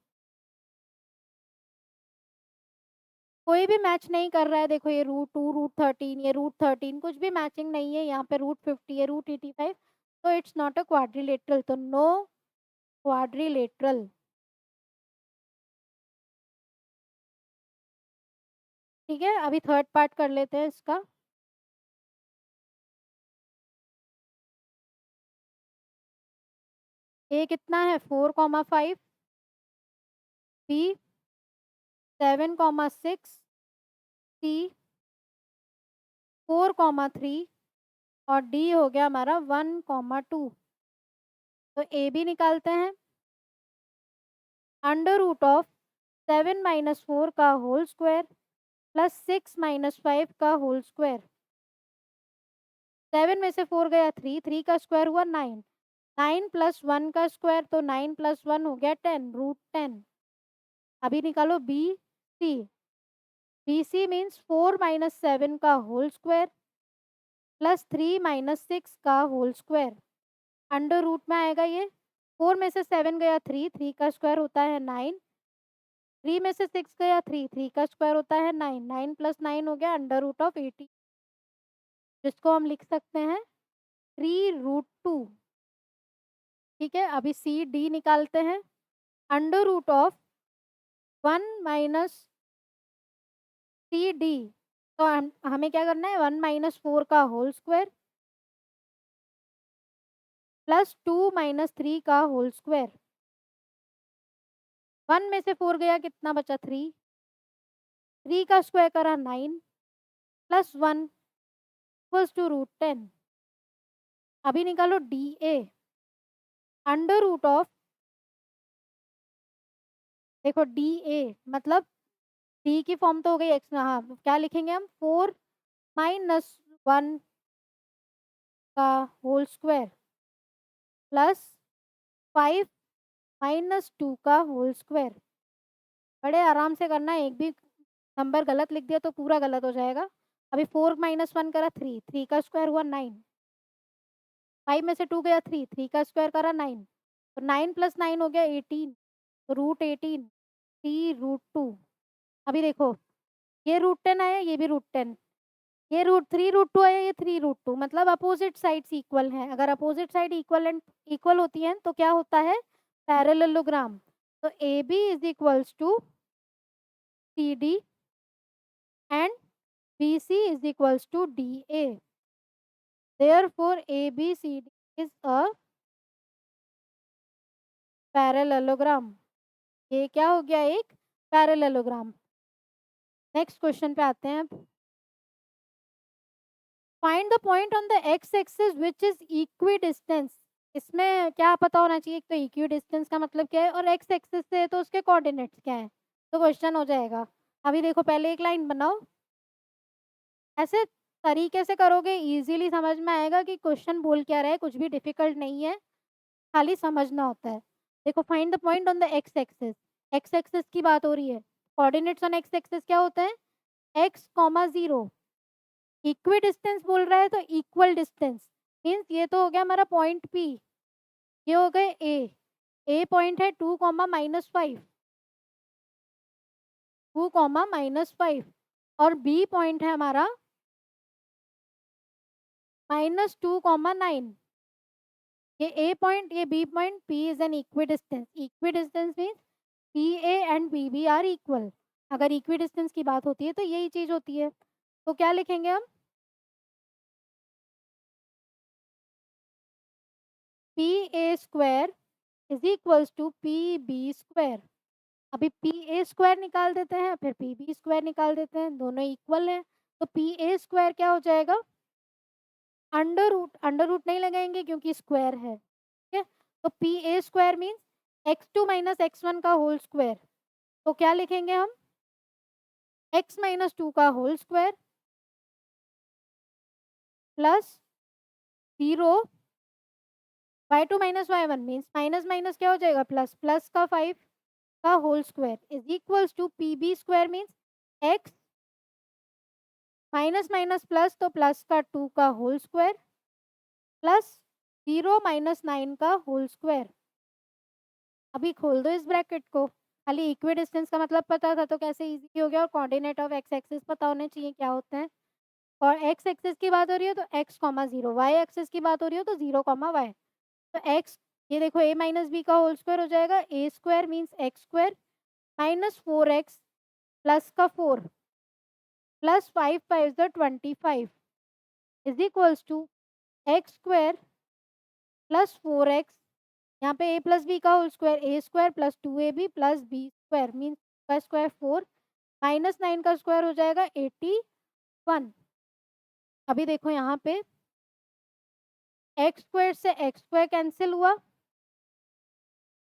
Speaker 1: कोई भी मैच नहीं कर रहा है, देखो ये √2 √13, ये √13, कुछ भी मैचिंग नहीं है, यहाँ पे √50 है, √85, तो इट्स नॉट अ क्वाड्रिलेटरल, तो नो क्वाड्रिलेटरल। ठीक है, अभी थर्ड पार्ट कर लेते हैं इसका। ए कितना है 4,5, बी 7,6, सी 4,3 और डी हो गया हमारा 1,2। तो ए बी निकालते हैं, अंडर रूट ऑफ 7 माइनस 4 का होल स्क्वायर प्लस 6 माइनस 5 का होल स्क्वायर, 7 में से 4 गया 3, 3 का स्क्वायर हुआ 9, 9 प्लस 1 का स्क्वायर, तो 9 प्लस 1 हो गया 10, √10। अभी निकालो B C, B C means 4 minus 7 का होल स्क्वायर प्लस 3 माइनस 6 का होल स्क्वायर, अंडर रूट में आएगा ये, 4 में से 7 गया 3, 3 का स्क्वायर होता है 9, 3 में से 6 गया 3, 3 का स्क्वायर होता है 9, 9 प्लस 9 हो गया अंडर रूट ऑफ 80, जिसको हम लिख सकते हैं 3√2। ठीक है, अभी सी डी निकालते हैं, under root of 1 minus C D, तो हमें क्या करना है 1 माइनस 4 का होल स्क्वायर प्लस 2 माइनस 3 का होल स्क्वायर, 1 में से 4 गया कितना बचा 3, 3 का स्क्वायर करा 9 प्लस 1 इक्वल्स टू √10। अभी निकालो D A, under root of, देखो डी ए मतलब डी की फॉर्म तो हो गई एक्स, हाँ क्या लिखेंगे हम 4 माइनस 1 का होल स्क्वायर प्लस 5 माइनस 2 का होल स्क्वायर। बड़े आराम से करना है, एक भी नंबर गलत लिख दिया तो पूरा गलत हो जाएगा। अभी 4 माइनस 1 करा 3, 3 का स्क्वायर हुआ 9, 5 में से 2 गया 3, 3 का स्क्वायर करा 9, तो 9 प्लस 9 हो गया 18, तो √18, 3√2। अभी देखो ये √10 आया, ये भी √10, ये √3√2 आया, ये 3√2, मतलब अपोजिट साइड्स इक्वल हैं। अगर अपोजिट साइड इक्वल होती हैं तो क्या होता है पैरेललोग्राम। तो A B is equals to C D and B C is equals to D A, therefore ABCD is a parallelogram। ये क्या हो गया, एक पैरेललोग्राम। नेक्स्ट क्वेश्चन पे आते हैं। Find the point on the x axis which is equidistance. इसमें क्या पता होना चाहिए, तो इक्विडिस्टेंस का मतलब क्या है और एक्स एक्सिस से तो उसके कोऑर्डिनेट्स क्या है, तो क्वेश्चन हो जाएगा। अभी देखो पहले एक लाइन बनाओ, ऐसे तरीके से करोगे इजीली समझ में आएगा कि क्वेश्चन बोल क्या रहा है, कुछ भी डिफिकल्ट नहीं है, खाली समझना होता है। देखो find the point on the x axis, x axis की बात हो रही है, कोऑर्डिनेट्स ऑन एक्स एक्सिस क्या होता है, x comma zero. Equi distance बोल रहा है तो इक्वल डिस्टेंस मीन्स ये तो हो गया हमारा पॉइंट पी, ये हो गए ए पॉइंट है 2, -5, 2, -5 और बी पॉइंट है हमारा -2, 9। ये ए पॉइंट ये B point, P is an equidistance, equidistance means P A and B B are equal. अगर इक्वी डिस्टेंस की बात होती है तो यही चीज होती है, तो क्या लिखेंगे हम, P A square is equals to P B square. अभी पी ए स्क्वायर निकाल देते हैं, फिर पी बी स्क्वायर निकाल देते हैं, दोनों इक्वल हैं, तो पी ए स्क्वायर क्या हो जाएगा, अंडर रूट नहीं लगाएंगे क्योंकि स्क्वायर है, ठीक है। तो P A square means x2 - x1 का होल स्क्वायर, तो क्या लिखेंगे हम, x - 2 का whole square plus 0 y2 - y1 means minus minus क्या हो जाएगा प्लस, प्लस का 5 का whole square is equals to P B square means x minus minus plus, तो प्लस का 2 का होल स्क्वायर प्लस 0 - 9 का होल स्क्वायर। अभी खोल दो इस ब्रैकेट को, खाली इक्वी डिस्टेंस का मतलब पता था तो कैसे इजी हो गया, और कोऑर्डिनेट ऑफ एक्स एक्सिस पता होने चाहिए क्या होते हैं। और एक्स एक्सिस की बात हो रही है तो x, 0, वाई एक्सिस की बात हो रही है तो 0, y। तो x, ये देखो a माइनस बी का होल स्क्वायर हो जाएगा, A square means X square -4x plus का 4 plus 5 5 25 is equals to X square plus 4x, यहाँ पे a प्लस बी का whole square, A square plus 2ab plus B square means का स्क्वायर 4 -9 का स्क्वायर हो जाएगा 81। अभी देखो यहाँ पे एक्स स्क्वायर से एक्स स्क्वायर कैंसिल हुआ,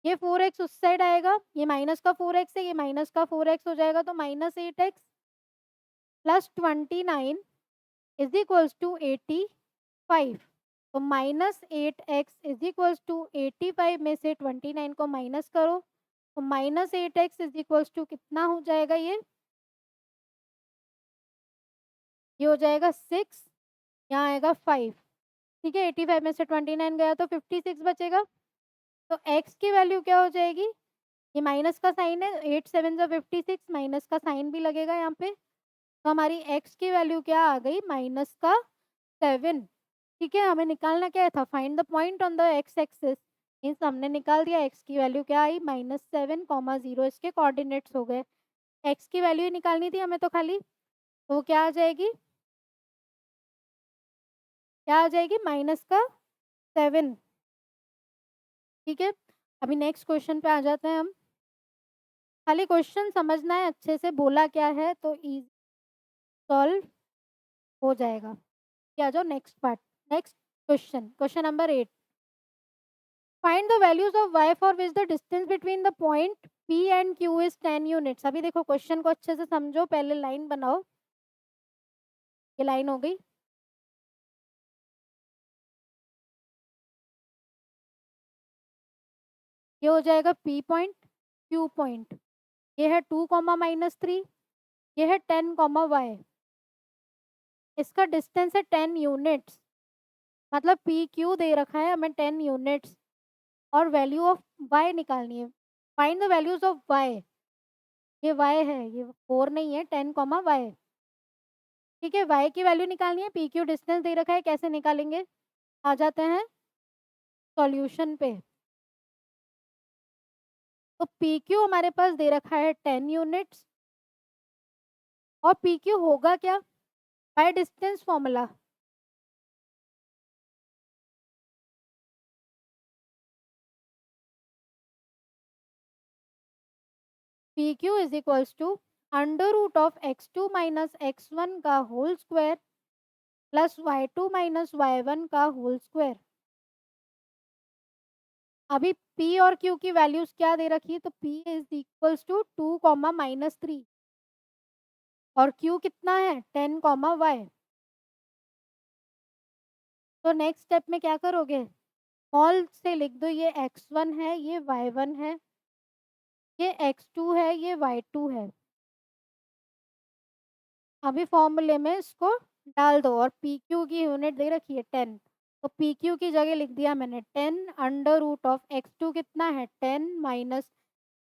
Speaker 1: ये 4x उस साइड आएगा, ये माइनस का 4x है, ये माइनस का 4x हो जाएगा, तो -8x plus 29 is equals to 85। तो -8x इज इक्वल्स टू 85 में से 29 को माइनस करो, तो -8x इज इक्वल्स टू कितना हो जाएगा, ये हो जाएगा 6, यहाँ आएगा 5, ठीक है। 85 में से 29 गया तो 56 बचेगा, तो x की वैल्यू क्या हो जाएगी, ये माइनस का साइन है, 8 7 जो 56, माइनस का साइन भी लगेगा यहाँ पे, तो हमारी x की वैल्यू क्या आ गई, -7। ठीक है, हमें निकालना क्या था, find the point on the x axis, means हमने निकाल दिया x की वैल्यू क्या आई, -7, 0 इसके कोऑर्डिनेट्स हो गए। x की वैल्यू ही निकालनी थी हमें तो खाली, तो क्या आ जाएगी, क्या आ जाएगी, -7। ठीक है, अभी नेक्स्ट क्वेश्चन पे आ जाते हैं हम। खाली क्वेश्चन समझना है अच्छे से, बोला क्या है तो इजी सॉल्व हो जाएगा। आ जाओ next part, next question, question number 8। Find the values of y for which the distance between the point p and q is 10 units. अभी देखो क्वेश्चन को अच्छे से समझो, पहले लाइन बनाओ, ये लाइन हो गई, ये हो जाएगा p पॉइंट, q पॉइंट, ये है 2, -3, ये है 10, y, इसका डिस्टेंस है 10 यूनिट्स, मतलब पी क्यू दे रखा है हमें 10 यूनिट्स, और वैल्यू ऑफ y निकालनी है। Find the values of y, ये y है, ये 4 नहीं है, 10, y। ठीक है, y की वैल्यू निकालनी है, पी क्यू डिस्टेंस दे रखा है, कैसे निकालेंगे, आ जाते हैं सॉल्यूशन पे। तो पी क्यू हमारे पास दे रखा है 10 यूनिट्स, और पी क्यू होगा क्या, by distance formula, P Q is equals to under root of x2 minus x1 का whole square plus y2 minus y1 का होल स्क्वायर। अभी p और q की वैल्यूज क्या दे रखी है, तो p is equals to 2 comma minus 3 और q कितना है 10 कॉमा y। तो नेक्स्ट स्टेप में क्या करोगे, स्मॉल से लिख दो, ये x1 है, ये y1 है, ये x2 है, ये y2 है। अभी फॉर्मूले में इसको डाल दो और पी क्यू की यूनिट दे रखी है 10, तो पी क्यू की जगह लिख दिया मैंने 10 अंडर रूट ऑफ x2 कितना है 10 माइनस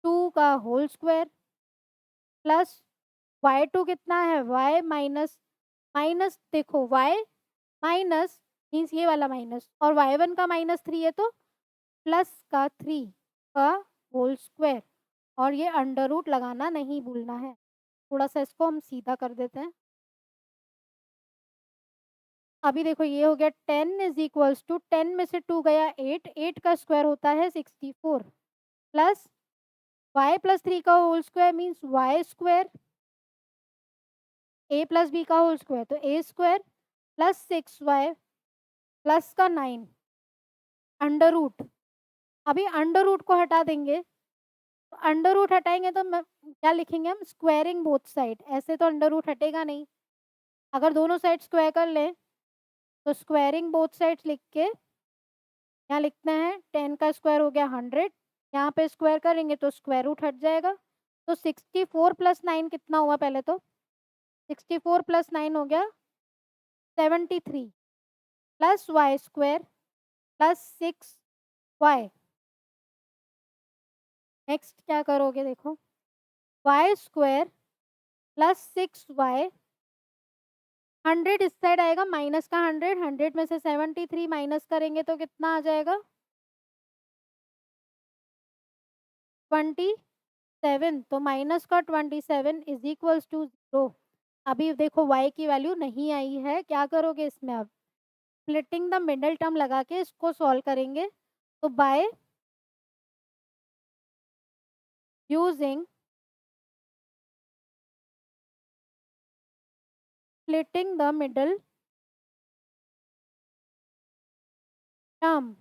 Speaker 1: 2 का होल स्क्वायर प्लस y2 कितना है y माइनस माइनस देखो y माइनस मीन्स ये वाला माइनस और y1 का -3 है तो प्लस का 3 का होल स्क्वायर और ये अंडर रूट लगाना नहीं भूलना है। थोड़ा सा इसको हम सीधा कर देते हैं। अभी देखो ये हो गया 10 इज इक्वल्स टू 10 में से 2 गया 8, 8 का स्क्वायर होता है 64 प्लस y प्लस 3 का whole square means y square a plus b का होल स्क्वायर तो a square plus 6y plus का 9 अंडर रूट। अभी अंडर रूट को हटा देंगे, तो अंडर रूट हटाएंगे तो क्या लिखेंगे हम, स्क्वायरिंग बोथ साइड। ऐसे तो अंडर रूट हटेगा नहीं, अगर दोनों साइड स्क्वायर कर लें तो स्क्वायरिंग बोथ साइड्स लिख के यहाँ लिखते हैं 10 का स्क्वायर हो गया 100, यहाँ पे स्क्वायर करेंगे तो स्क्वायर रूट हट जाएगा। तो 64 प्लस 9 कितना हुआ, पहले तो 64 प्लस 9 हो गया 73 plus Y square plus 6y। Next क्या करोगे, देखो वाई स्क्वायर प्लस 6y, 100 इस साइड आएगा माइनस का 100, 100 में से 73 माइनस करेंगे तो कितना आ जाएगा 27, तो माइनस का 27 इज इक्वल्स टू 0। अभी देखो y की वैल्यू नहीं आई है, क्या करोगे इसमें, अब स्प्लिटिंग द मिडल टर्म लगा के इसको सॉल्व करेंगे। तो by using splitting the middle term,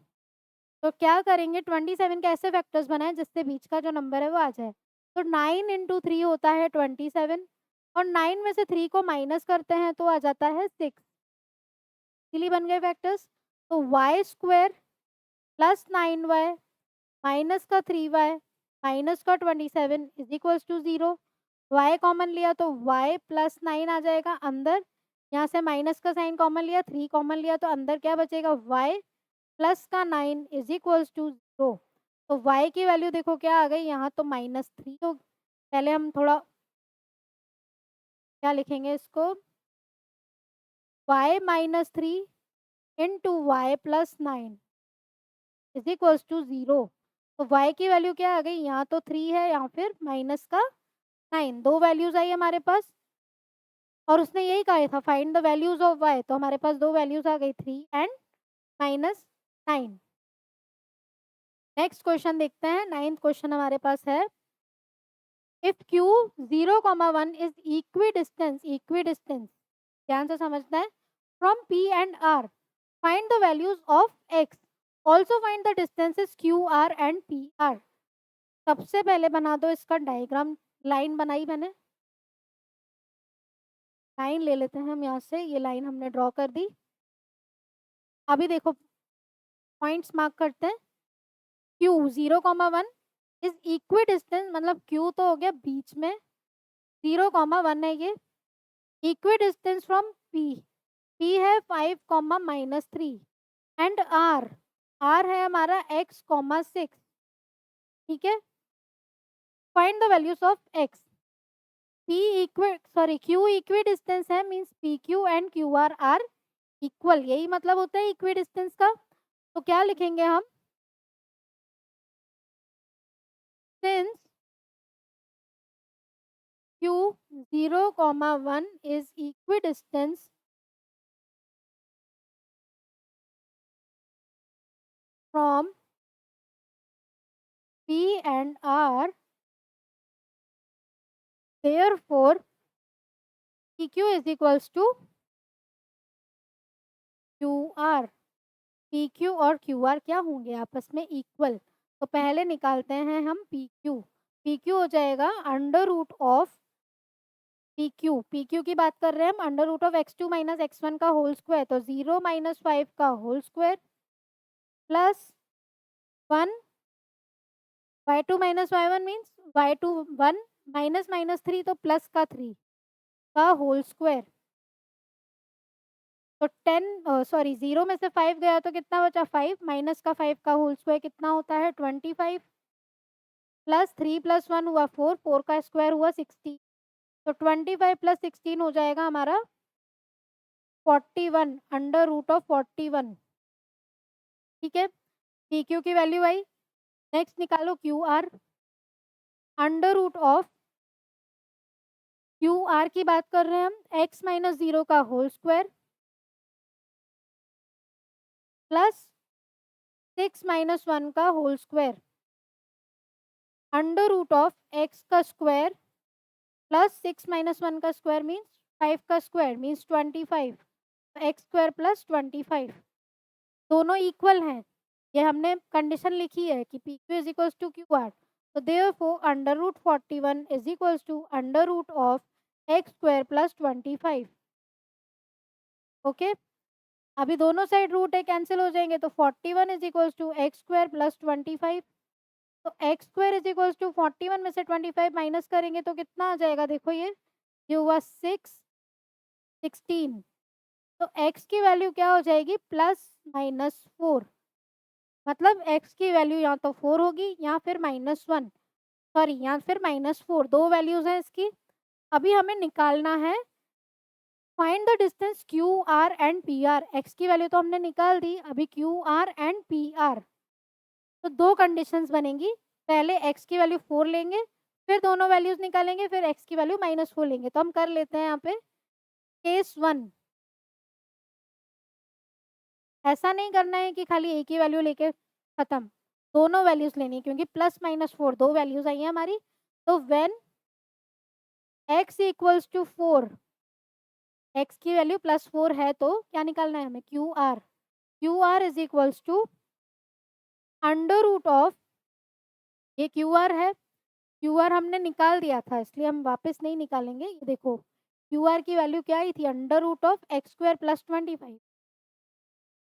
Speaker 1: तो क्या करेंगे 27 के ऐसे फैक्टर्स बनाए जिससे बीच का जो नंबर है वो आ जाए। तो 9 इंटू 3 होता है 27 और 9 में से 3 को माइनस करते हैं तो आ जाता है 6, इसीलिए बन गए फैक्टर्स। तो Y square plus 9y minus का 3y माइनस का 27 is equals to 0। y common लिया तो y प्लस 9 आ जाएगा अंदर, यहाँ से माइनस का साइन कॉमन लिया, 3 कॉमन लिया तो अंदर क्या बचेगा y प्लस का 9 इज इक्वल्स टू 0। तो y की वैल्यू देखो क्या आ गई, यहाँ तो -3, तो पहले हम थोड़ा क्या लिखेंगे इसको, y -3 into Y plus 9 is equals to 0। तो y की वैल्यू क्या आ गई, यहाँ तो 3 है, यहाँ फिर माइनस का 9, दो वैल्यूज आई हमारे पास और उसने यही कहा था find the values of y, तो हमारे पास दो वैल्यूज आ गई 3 एंड -9। नेक्स्ट क्वेश्चन देखते हैं, 9th क्वेश्चन हमारे पास है, if q 0,1 is equi distance, ध्यान से समझना है, from p and r find the values of x, also find the distances Q R and P R. सबसे पहले बना दो इसका डायग्राम, लाइन बनाई मैंने, लाइन ले लेते हैं हम यहाँ से, ये लाइन हमने ड्रॉ कर दी। अभी देखो पॉइंट्स मार्क करते हैं, क्यू 0,1 इज इक्वी डिस्टेंस, मतलब क्यू तो हो गया बीच में, 0,1 है ये, equi distance from P, P है 5,-3 एंड आर, आर है हमारा x,6, ठीक है। Find the values of x, Q equidistant है means P Q and Q R are equal, यही मतलब होता है इक्वी डिस्टेंस का। तो क्या लिखेंगे हम, since q 0,1 is equidistance from p and r, therefore P Q is equals to Q R. P Q और क्यू आर क्या होंगे आपस में इक्वल। तो पहले निकालते हैं हम पी क्यू। पी क्यू हो जाएगा under root of P Q की बात कर रहे हैं हम, under root of X two minus X one का होल स्क्वायर, तो 0 - 5 का whole square plus 1 y2 - y1 means y2 1 minus minus 3 तो प्लस का 3 का होल स्क्वायर। तो 0 में से 5 गया तो कितना बचा 5 माइनस का 5 का होल स्क्वायर कितना होता है 25 प्लस 3 प्लस 1 हुआ 4, 4 का स्क्वायर हुआ 16। तो 25 प्लस 16 हो जाएगा हमारा 41 अंडर रूट ऑफ 41। ठीक है, पी क्यू की वैल्यू आई। नेक्स्ट निकालो Q R. Under root of Q R की बात कर रहे हैं हम, एक्स माइनस 0 का होल स्क्वायर प्लस 6 - 1 का whole square under root of X का स्क्वायर प्लस 6 - 1 का स्क्वायर मीन्स 5 का square means 25, X square plus 25 दोनों इक्वल हैं। ये हमने कंडीशन लिखी है कि P Q is equals to Q R. तो therefore under root 41 is equals to under root of X square plus 25। Okay, अभी दोनों साइड रूट है कैंसिल हो जाएंगे, तो 41 is equals to X square plus 25। तो X square is equals to 41 में से 25 माइनस करेंगे तो कितना आ जाएगा, देखो ये हुआ 16। तो x की वैल्यू क्या हो जाएगी +-4, मतलब x की वैल्यू या तो 4 होगी या फिर -1, सॉरी या फिर -4, दो वैल्यूज हैं इसकी। अभी हमें निकालना है find the distance Q R and P R. X की वैल्यू तो हमने निकाल दी, अभी Q R and P R. तो दो कंडीशंस बनेंगी, पहले x की वैल्यू 4 लेंगे, फिर दोनों वैल्यूज निकालेंगे, फिर x की वैल्यू -4 लेंगे। तो हम कर लेते हैं यहाँ पे केस 1। ऐसा नहीं करना है कि खाली एक ही वैल्यू लेके खत्म, दोनों वैल्यूज लेनी है क्योंकि +-4 दो वैल्यूज आई हैं हमारी। तो when x equals to 4, x की वैल्यू +4 है तो क्या निकालना है हमें Q R is equals to under root of, ये क्यू आर है, क्यू आर हमने निकाल दिया था इसलिए हम वापस नहीं निकालेंगे। ये देखो क्यू आर की वैल्यू क्या आई थी, under root of X square plus 25,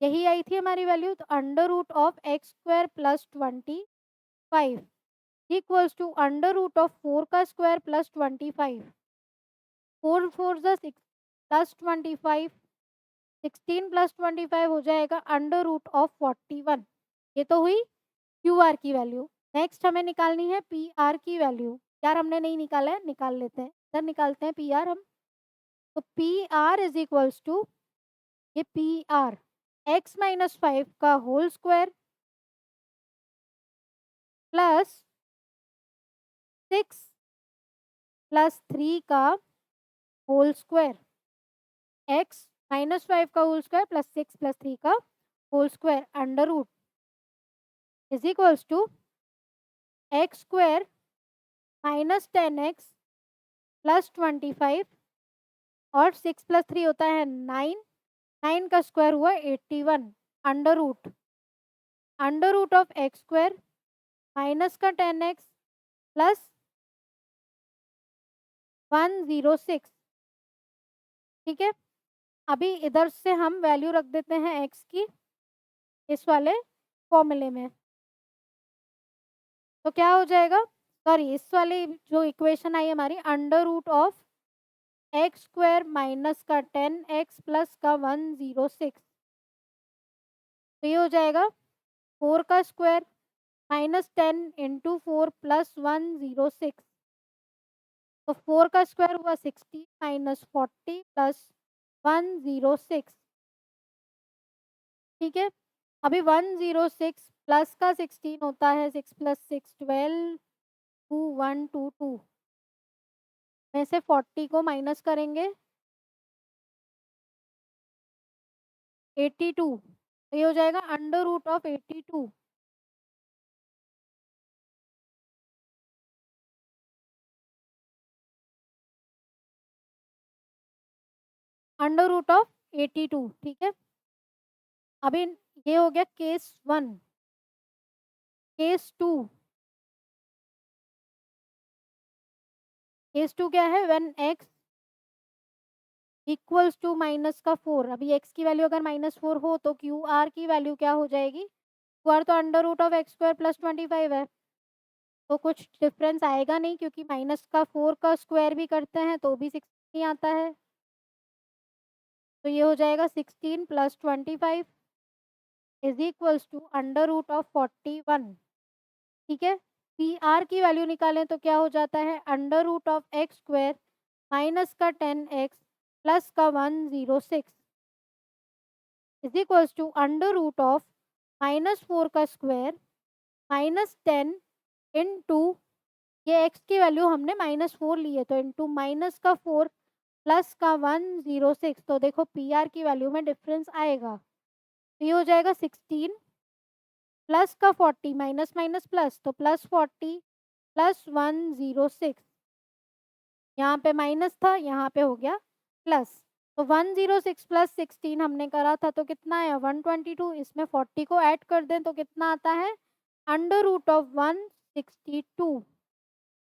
Speaker 1: यही आई थी हमारी वैल्यू। तो under root of X square plus 25 equals to under root of 4 का स्क्वायर प्लस 25, 4 4 जा 6 प्लस 25, 16 प्लस 25 हो जाएगा अंडर रूट ऑफ 41। ये तो हुई क्यू आर की वैल्यू। नेक्स्ट हमें निकालनी है पी आर की वैल्यू। यार हमने नहीं निकाला है, निकाल लेते हैं, इधर निकालते हैं पी आर हम। तो P R is equals to, ये पी आर x-5 का होल स्क्वायर प्लस 6 प्लस 3 का होल स्क्वायर, x-5 का होल स्क्वायर प्लस 6 प्लस 3 का whole square under root is equals to X square -10x plus 25 और 6 प्लस 3 होता है 9, 9 का स्क्वायर हुआ 81 under root of X square minus का 10x प्लस 106। ठीक है, अभी इधर से हम वैल्यू रख देते हैं x की इस वाले फॉर्मूले में, तो क्या हो जाएगा, सॉरी इस वाली जो इक्वेशन आई हमारी, under root of X square minus का 10x प्लस का 106। तो ये हो जाएगा 4 का स्क्वायर -10 इंटू 4 प्लस 106। तो 4 का स्क्वायर हुआ 60 माइनस 40 प्लस 106। ठीक है, अभी 106 प्लस का 16 होता है 6 प्लस 6 12, 2122 में से 40 को माइनस करेंगे 82। तो ये हो जाएगा under root of 82। Under root of 82, ठीक है। अभी ये हो गया केस 1। केस 2, केस 2 क्या है, when x equals to minus का 4। अभी x की वैल्यू अगर -4 हो तो क्यू आर की वैल्यू क्या हो जाएगी, क्यू आर तो under root of X square plus 25 है, तो कुछ डिफरेंस आएगा नहीं, क्योंकि माइनस का 4 का स्क्वायर भी करते हैं तो भी 16 आता है। तो ये हो जाएगा 16 plus 25 is equals to under root of 41, ठीक है। पी आर की वैल्यू निकालें तो क्या हो जाता है, under root of X square minus का 10x प्लस का 106 is equals to under root of -4 का स्क्वायर -10 इंटू, ये x की वैल्यू हमने -4 ली है तो इंटू माइनस का 4 प्लस का 106। तो देखो पी आर की वैल्यू में डिफरेंस आएगा, तो ये हो जाएगा 16 प्लस का 40 माइनस माइनस प्लस, तो प्लस 40 प्लस 106, यहाँ पे माइनस था यहाँ पे हो गया प्लस। तो 106 प्लस 16 हमने करा था तो कितना आया 122, इसमें 40 को ऐड कर दें तो कितना आता है अंडर रूट ऑफ 162,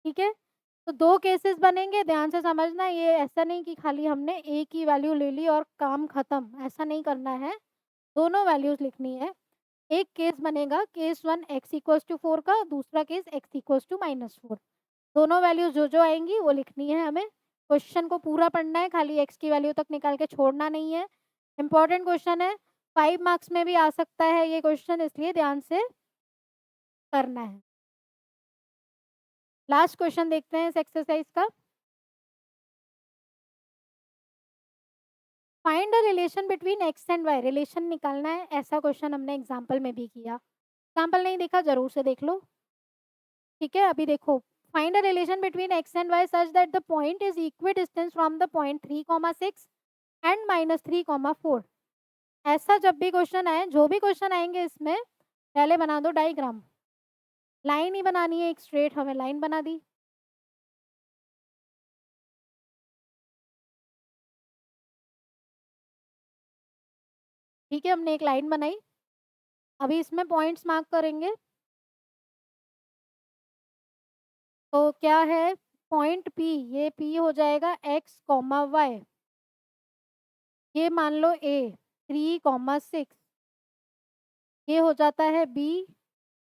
Speaker 1: ठीक है। तो दो केसेस बनेंगे, ध्यान से समझना, ये ऐसा नहीं कि खाली हमने ए की वैल्यू ले ली और काम खत्म, ऐसा नहीं करना है, दोनों वैल्यूज लिखनी है। एक केस बनेगा केस 1 x इक्वल्स टू 4 का, दूसरा केस x इक्वल्स टू -4। दोनों वैल्यूज जो जो आएंगी वो लिखनी है हमें, क्वेश्चन को पूरा पढ़ना है, खाली x की वैल्यू तक निकाल के छोड़ना नहीं है। इंपॉर्टेंट क्वेश्चन है, 5 मार्क्स में भी आ सकता है ये क्वेश्चन, इसलिए ध्यान से करना है। लास्ट क्वेश्चन देखते हैं इस एक्सरसाइज का। Find a relation between X and Y, relation निकालना है, ऐसा क्वेश्चन हमने एग्जाम्पल में भी किया। एग्जाम्पल नहीं देखा जरूर से देख लो, ठीक है। अभी देखो, find a relation between X and Y such that the point is equidistance from the point 3,6 and -3,4। ऐसा जब भी क्वेश्चन आए, जो भी क्वेश्चन आएंगे इसमें पहले बना दो डायग्राम, लाइन ही बनानी है, एक स्ट्रेट हमें लाइन बना दी, ठीक है। हमने एक लाइन बनाई, अभी इसमें पॉइंट्स मार्क करेंगे। तो क्या है, पॉइंट P, ये P हो जाएगा x, y, ये मान लो A 3,6, ये हो जाता है B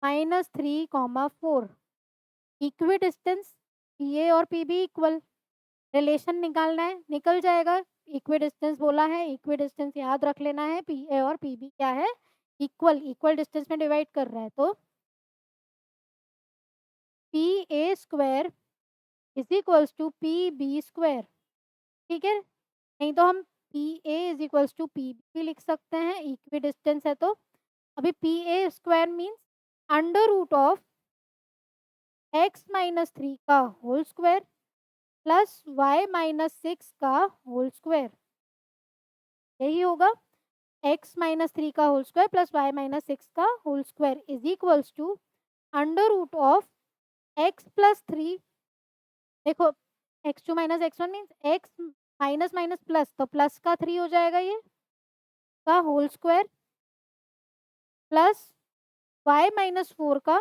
Speaker 1: -3,4। इक्वी डिस्टेंस PA और PB इक्वल, रिलेशन निकालना है, निकल जाएगा। इक्वी डिस्टेंस बोला है, इक्वी डिस्टेंस याद रख लेना है, PA और PB क्या है, इक्वल, इक्वल डिस्टेंस में डिवाइड कर रहा है, तो PA square is equals to PB square, ठीक है। नहीं तो हम PA is equals to PB भी लिख सकते हैं, इक्वी डिस्टेंस है तो। अभी PA square means under root of x-3 का होल स्क्वायर प्लस y-6 का होल स्क्वायर, यही होगा। x-3 का होल स्क्वायर प्लस y-6 का whole square is equals to under root of x plus 3, देखो x2 minus x1 means x minus minus plus, तो प्लस का 3 हो जाएगा ये का होल स्क्वायर प्लस y-4 का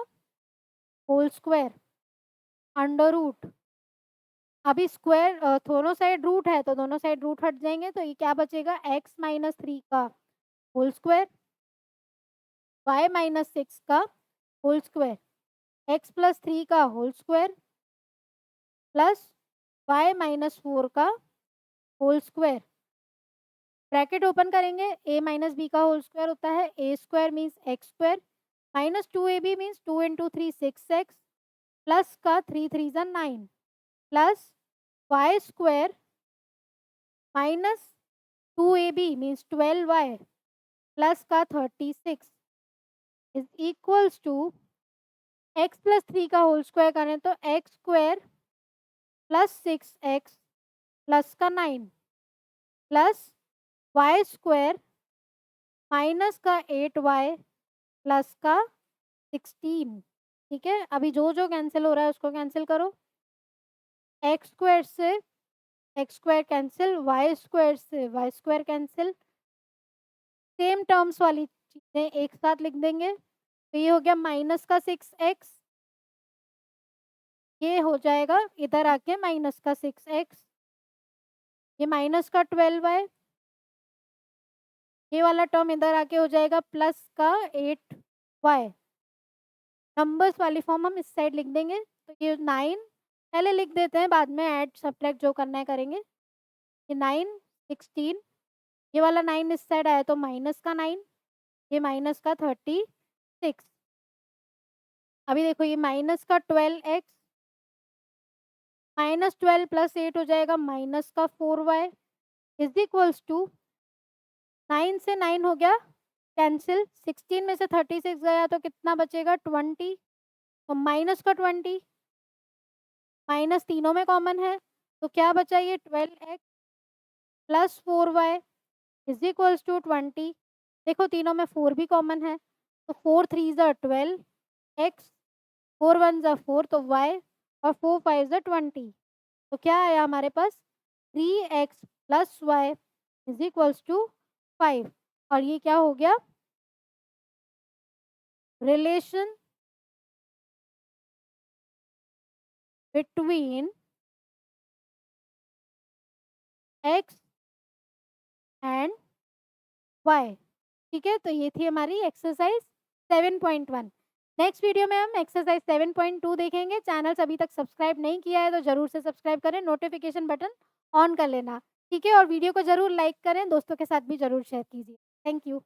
Speaker 1: होल स्क्वायर अंडर रूट। अभी स्क्वायर दोनों साइड रूट है तो दोनों साइड रूट हट जाएंगे, तो ये क्या बचेगा x-3 का होल स्क्वायर y-6 का होल स्क्वायर x प्लस 3 का होल स्क्वायर प्लस y-4 का होल स्क्वायर। ब्रैकेट ओपन करेंगे, a माइनस बी का होल स्क्वायर होता है a square means X square minus 2ab means 2 into 3 6x plus का 3 3 9 plus y square minus 2ab means 12y plus का 36 is equals to x plus 3 का होल स्क्वायर करें तो x square plus 6x plus का 9 प्लस y स्क्वायर माइनस का 8y प्लस का 16, ठीक है। अभी जो जो कैंसिल हो रहा है उसको कैंसिल करो, एक्स स्क्वायर से X square cancel, Y square से Y square cancel, same terms वाली चीज़ें एक साथ लिख देंगे। तो ये हो गया माइनस का 6x, ये हो जाएगा इधर आके माइनस का 6x, ये माइनस का 12y, ये वाला टर्म इधर आके हो जाएगा प्लस का 8y। नंबर्स वाली फॉर्म हम इस साइड लिख देंगे। तो ये 9 पहले लिख देते हैं, बाद में ऐड सब्ट्रैक्ट जो करना है करेंगे। ये 9 16, ये वाला 9 इस साइड आया तो माइनस का 9, ये माइनस का 36। अभी देखो ये माइनस का 12x, माइनस 12 प्लस 8 हो जाएगा माइनस का 4y इज इक्वल्स टू 9 से 9 हो गया कैंसिल, 16 में से 36 गया तो कितना बचेगा 20, तो माइनस का 20, माइनस तीनों में कॉमन है तो क्या बचा ये 12x plus 4y is equals to 20। देखो तीनों में 4 भी कॉमन है तो 4 3 ज़ा 12 x, 4 1 ज़ा 4 तो y, और 4 5 ज़ा 20। तो क्या आया हमारे पास 3x plus Y is equals to 5। और ये क्या हो गया relation between x and y। ठीक है, तो ये थी हमारी एक्सरसाइज 7.1। नेक्स्ट वीडियो में हम एक्सरसाइज 7.2 देखेंगे। चैनल्स अभी तक सब्सक्राइब नहीं किया है तो जरूर से सब्सक्राइब करें, नोटिफिकेशन बटन ऑन कर लेना। ठीक है, और वीडियो को जरूर लाइक करें, दोस्तों के साथ भी जरूर शेयर कीजिए। Thank you.